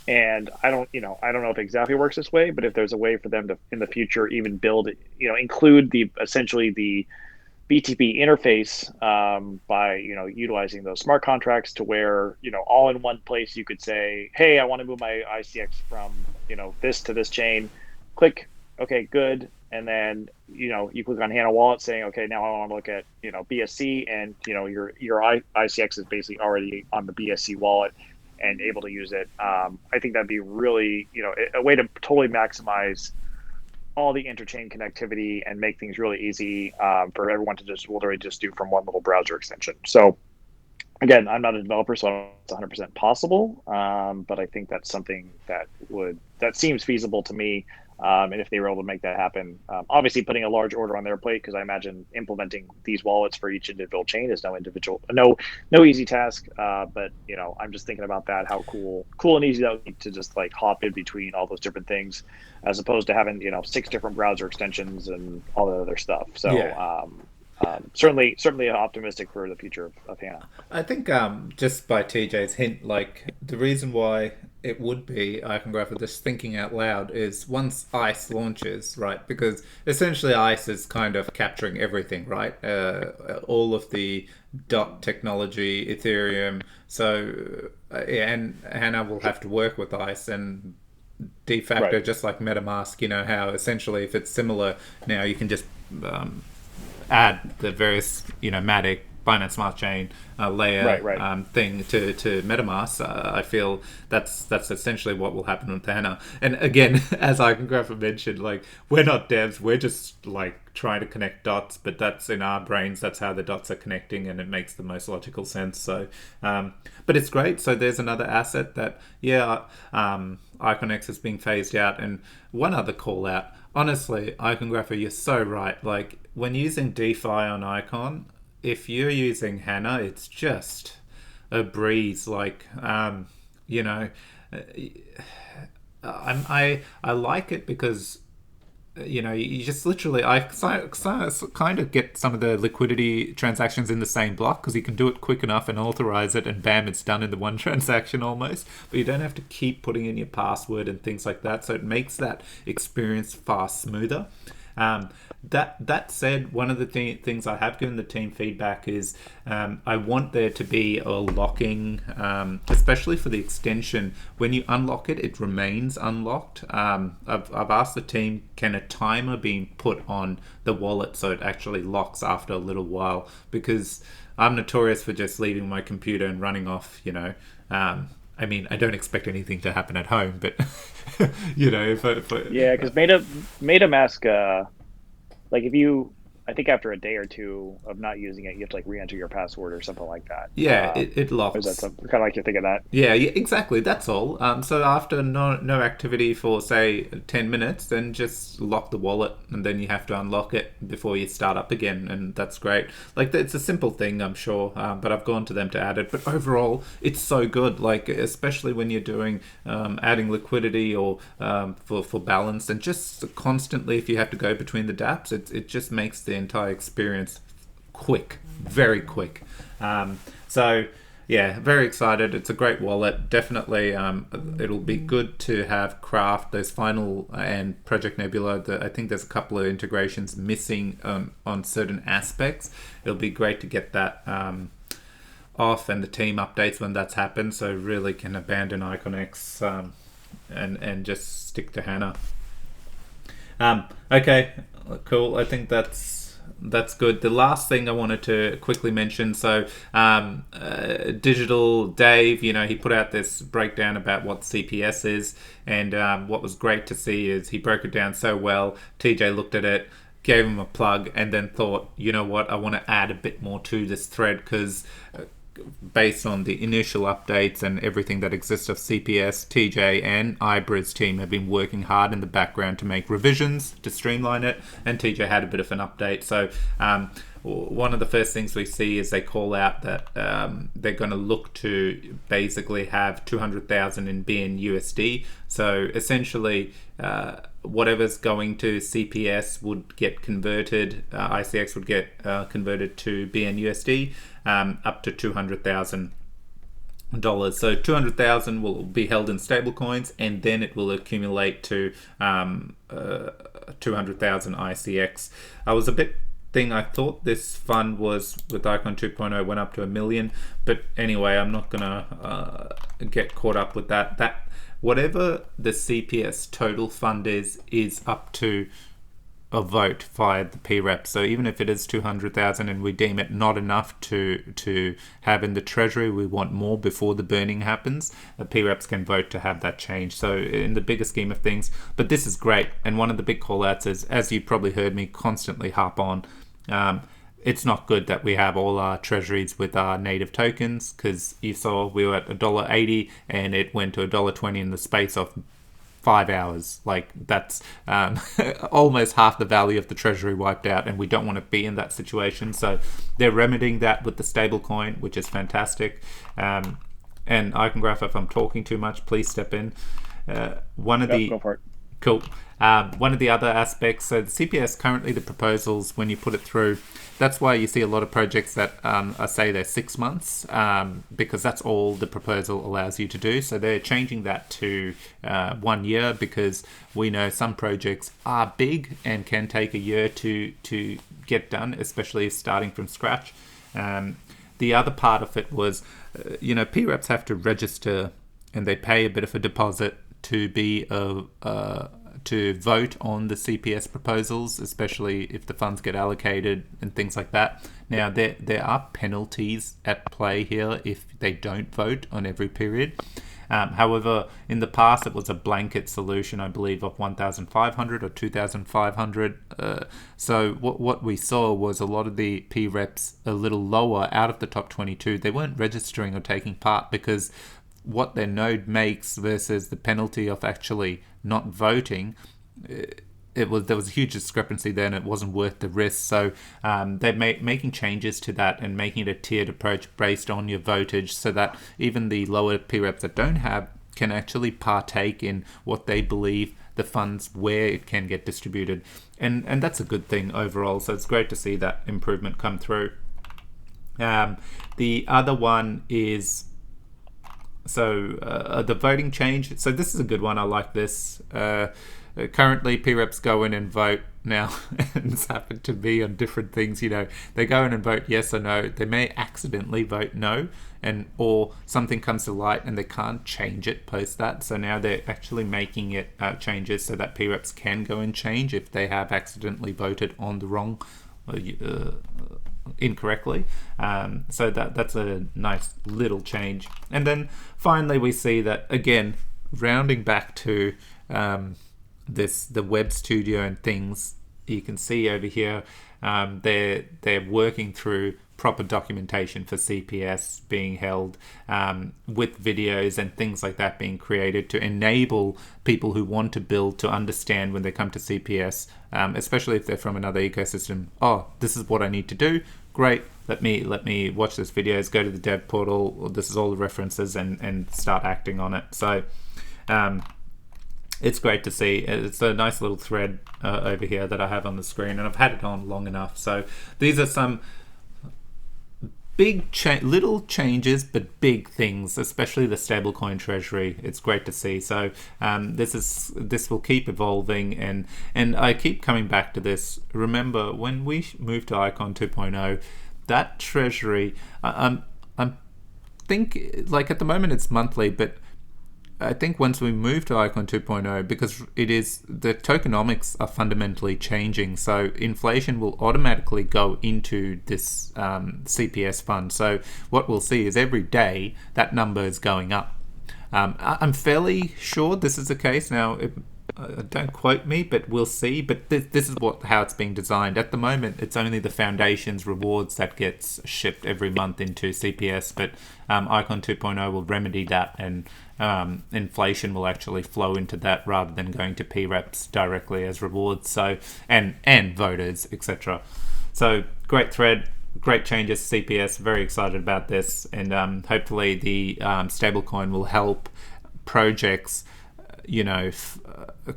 And I don't know if it exactly works this way, but if there's a way for them to, in the future, even build, include essentially the BTP interface by, utilizing those smart contracts to where, all in one place you could say, hey, I want to move my ICX from, this to this chain, click, okay, good. And then, you click on Hana Wallet saying, okay, now I want to look at, BSC, and, your ICX is basically already on the BSC wallet and able to use it. I think that'd be really, a way to totally maximize all the interchain connectivity and make things really easy for everyone to just literally just do from one little browser extension. So again, I'm not a developer, so I don't know if it's 100% possible, but I think that's something that seems feasible to me. And if they were able to make that happen, obviously putting a large order on their plate, because I imagine implementing these wallets for each individual chain is no easy task. But I'm just thinking about that, how cool and easy that would be to just like hop in between all those different things, as opposed to having 6 different browser extensions and all the other stuff. So yeah. Certainly optimistic for the future of Hana. I think just by TJ's hint, like the reason why it would be Iconographer just thinking out loud is once ICE launches, right? Because essentially ICE is kind of capturing everything, right? All of the dot technology, Ethereum. So and Hana will have to work with ICE, and de facto, right, just like MetaMask, how essentially if it's similar now, you can just add the various Matic, Binance Smart Chain layer thing to MetaMask. I feel that's essentially what will happen with Hana. And again, as Iconographer mentioned, like we're not devs, we're just like trying to connect dots, but that's in our brains, that's how the dots are connecting, and it makes the most logical sense. So but it's great. So there's another asset that Iconex is being phased out. And one other call out, honestly, Iconographer, you're so right. Like when using DeFi on Icon, if you're using Hana, it's just a breeze. Like, I like it because you just literally kind of get some of the liquidity transactions in the same block because you can do it quick enough and authorize it, and bam, it's done in the one transaction almost. But you don't have to keep putting in your password and things like that, so it makes that experience far smoother. That said, one of the things I have given the team feedback is I want there to be a locking, especially for the extension. When you unlock it, it remains unlocked. I've asked the team, can a timer be put on the wallet so it actually locks after a little while? Because I'm notorious for just leaving my computer and running off, I mean, I don't expect anything to happen at home, but Yeah, because MetaMask, like I think after a day or two of not using it, you have to like re-enter your password or something like that. Yeah, it locks. Is that kind of like you think of that? Yeah, exactly. That's all. So after no activity for say 10 minutes, then just lock the wallet, and then you have to unlock it before you start up again, and that's great. Like it's a simple thing, I'm sure, but I've gone to them to add it. But overall, it's so good. Like especially when you're doing adding liquidity or for balance, and just constantly if you have to go between the DApps, it just makes the entire experience quick, very quick. So yeah, very excited. It's a great wallet. Definitely, it'll be good to have Craft, those final and Project Nebula. I think there's a couple of integrations missing on certain aspects. It'll be great to get that off, and the team updates when that's happened. So really can abandon Iconist and just stick to Hana. Okay, cool. I think that's good. The last thing I wanted to quickly mention, so Digital Dave, he put out this breakdown about what CPS is, and what was great to see is he broke it down so well. TJ looked at it, gave him a plug, and then thought, you know what, I want to add a bit more to this thread because based on the initial updates and everything that exists of CPS, TJ and Ibra's team have been working hard in the background to make revisions to streamline it, and TJ had a bit of an update. So one of the first things we see is they call out that they're going to look to basically have 200,000 in BNUSD. So essentially whatever's going to CPS would get converted, ICX would get converted to BNUSD, up to $200,000. So 200,000 will be held in stable coins, and then it will accumulate to 200,000 ICX. I thought this fund was with Icon 2.0 went up to $1 million, but anyway, I'm not gonna get caught up with that. That whatever the CPS total fund is up to a vote via the PREP. So even if it is 200,000 and we deem it not enough to have in the treasury, we want more before the burning happens, the PREPs can vote to have that change. So in the bigger scheme of things, but this is great. And one of the big call outs is, as you probably heard me constantly harp on, it's not good that we have all our treasuries with our native tokens, because you saw we were at $1.80 and it went to $1.20 in the space of 5 hours. Like that's almost half the value of the treasury wiped out, and we don't want to be in that situation. So they're remedying that with the stable coin, which is fantastic. And Icongraph, if I'm talking too much, please step in. Go for it. Cool. One of the other aspects, so the CPS currently, the proposals, when you put it through, that's why you see a lot of projects that I say they're 6 months, because that's all the proposal allows you to do. So they're changing that to 1 year, because we know some projects are big and can take a year to get done, especially starting from scratch. The other part of it was, PREPs have to register and they pay a bit of a deposit to be to vote on the CPS proposals, especially if the funds get allocated and things like that. Now, there are penalties at play here if they don't vote on every period. However, in the past, it was a blanket solution, I believe, of 1,500 or 2,500. So what we saw was a lot of the PREPs a little lower out of the top 22. They weren't registering or taking part because what their node makes versus the penalty of actually not voting, there was a huge discrepancy there, and it wasn't worth the risk. So they're making changes to that and making it a tiered approach based on your votage, so that even the lower PREPs that don't have can actually partake in what they believe the funds where it can get distributed, and that's a good thing overall. So it's great to see that improvement come through. The other one is the voting change. So this is a good one. I like this. Currently, PREPs go in and vote now, and it's happened to be on different things. They go in and vote yes or no. They may accidentally vote no, or something comes to light and they can't change it post that. So now they're actually making it changes so that PREPs can go and change if they have accidentally voted on the wrong, incorrectly. So that's a nice little change. And then finally, we see that again, rounding back to the web studio and things. You can see over here they're working through proper documentation for CPS being held, with videos and things like that being created to enable people who want to build to understand when they come to CPS, especially if they're from another ecosystem. Oh, this is what I need to do. Great. Let me watch this videos, go to the dev portal. This is all the references and start acting on it. So it's great to see. It's a nice little thread over here that I have on the screen, and I've had it on long enough. So these are some big little changes, but big things, especially the stablecoin treasury. It's great to see. So this will keep evolving, and I keep coming back to this. Remember, when we moved to Icon 2.0, that treasury, I think, like at the moment it's monthly, but I think once we move to Icon 2.0, because the tokenomics are fundamentally changing, so inflation will automatically go into this CPS fund. So what we'll see is every day that number is going up. I'm fairly sure this is the case now. Don't quote me, but we'll see. But this is how it's being designed. At the moment, it's only the foundation's rewards that gets shipped every month into CPS, but Icon 2.0 will remedy that, and inflation will actually flow into that rather than going to PREPs directly as rewards. So and voters, etc. So great thread. Great changes, CPS. Very excited about this, and hopefully the stablecoin will help projects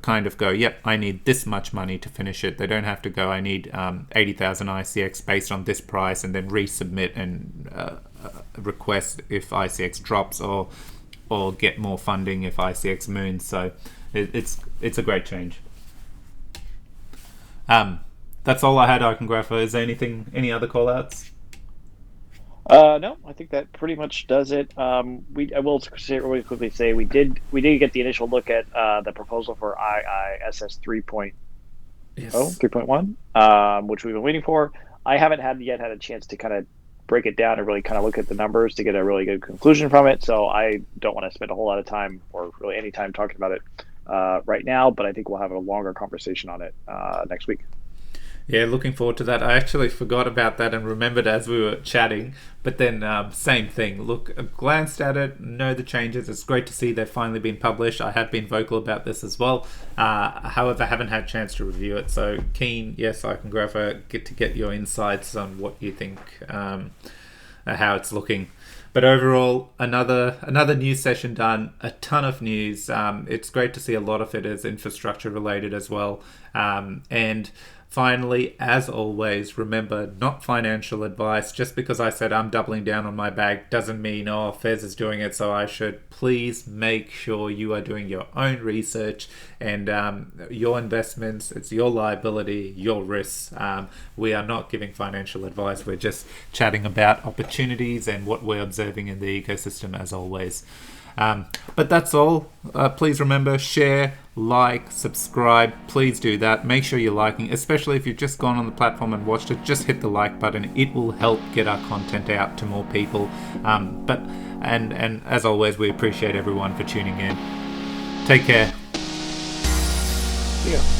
kind of go, yep, I need this much money to finish it. They don't have to go, I need 80,000 ICX based on this price, and then resubmit and request if ICX drops, or get more funding if ICX moons. So it's a great change. That's all I had, Iconographer. Is there any other call-outs? No, I think that pretty much does it. I will really quickly say we did get the initial look at the proposal for IISS 3.0, Yes. 3.1, which we've been waiting for. I haven't had a chance to kind of break it down and really kind of look at the numbers to get a really good conclusion from it. So I don't want to spend a whole lot of time or really any time talking about it right now, but I think we'll have a longer conversation on it next week. Yeah, looking forward to that. I actually forgot about that and remembered as we were chatting, but then same thing. Look, I glanced at it, know the changes. It's great to see they've finally been published. I have been vocal about this as well. However, I haven't had a chance to review it. So keen, yes, Iconographer, get your insights on what you think, how it's looking. But overall, another news session done. A ton of news. It's great to see a lot of it as infrastructure related as well. And finally, as always, remember, not financial advice. Just because I said I'm doubling down on my bag doesn't mean, Fez is doing it, so I should. Please make sure you are doing your own research and your investments. It's your liability, your risks. We are not giving financial advice. We're just chatting about opportunities and what we're observing in the ecosystem, as always. But that's all. Please remember, share, like, subscribe. Please do that. Make sure you're liking, especially if you've just gone on the platform and watched it. Just hit the like button. It will help get our content out to more people. And as always, we appreciate everyone for tuning in. Take care. Yeah.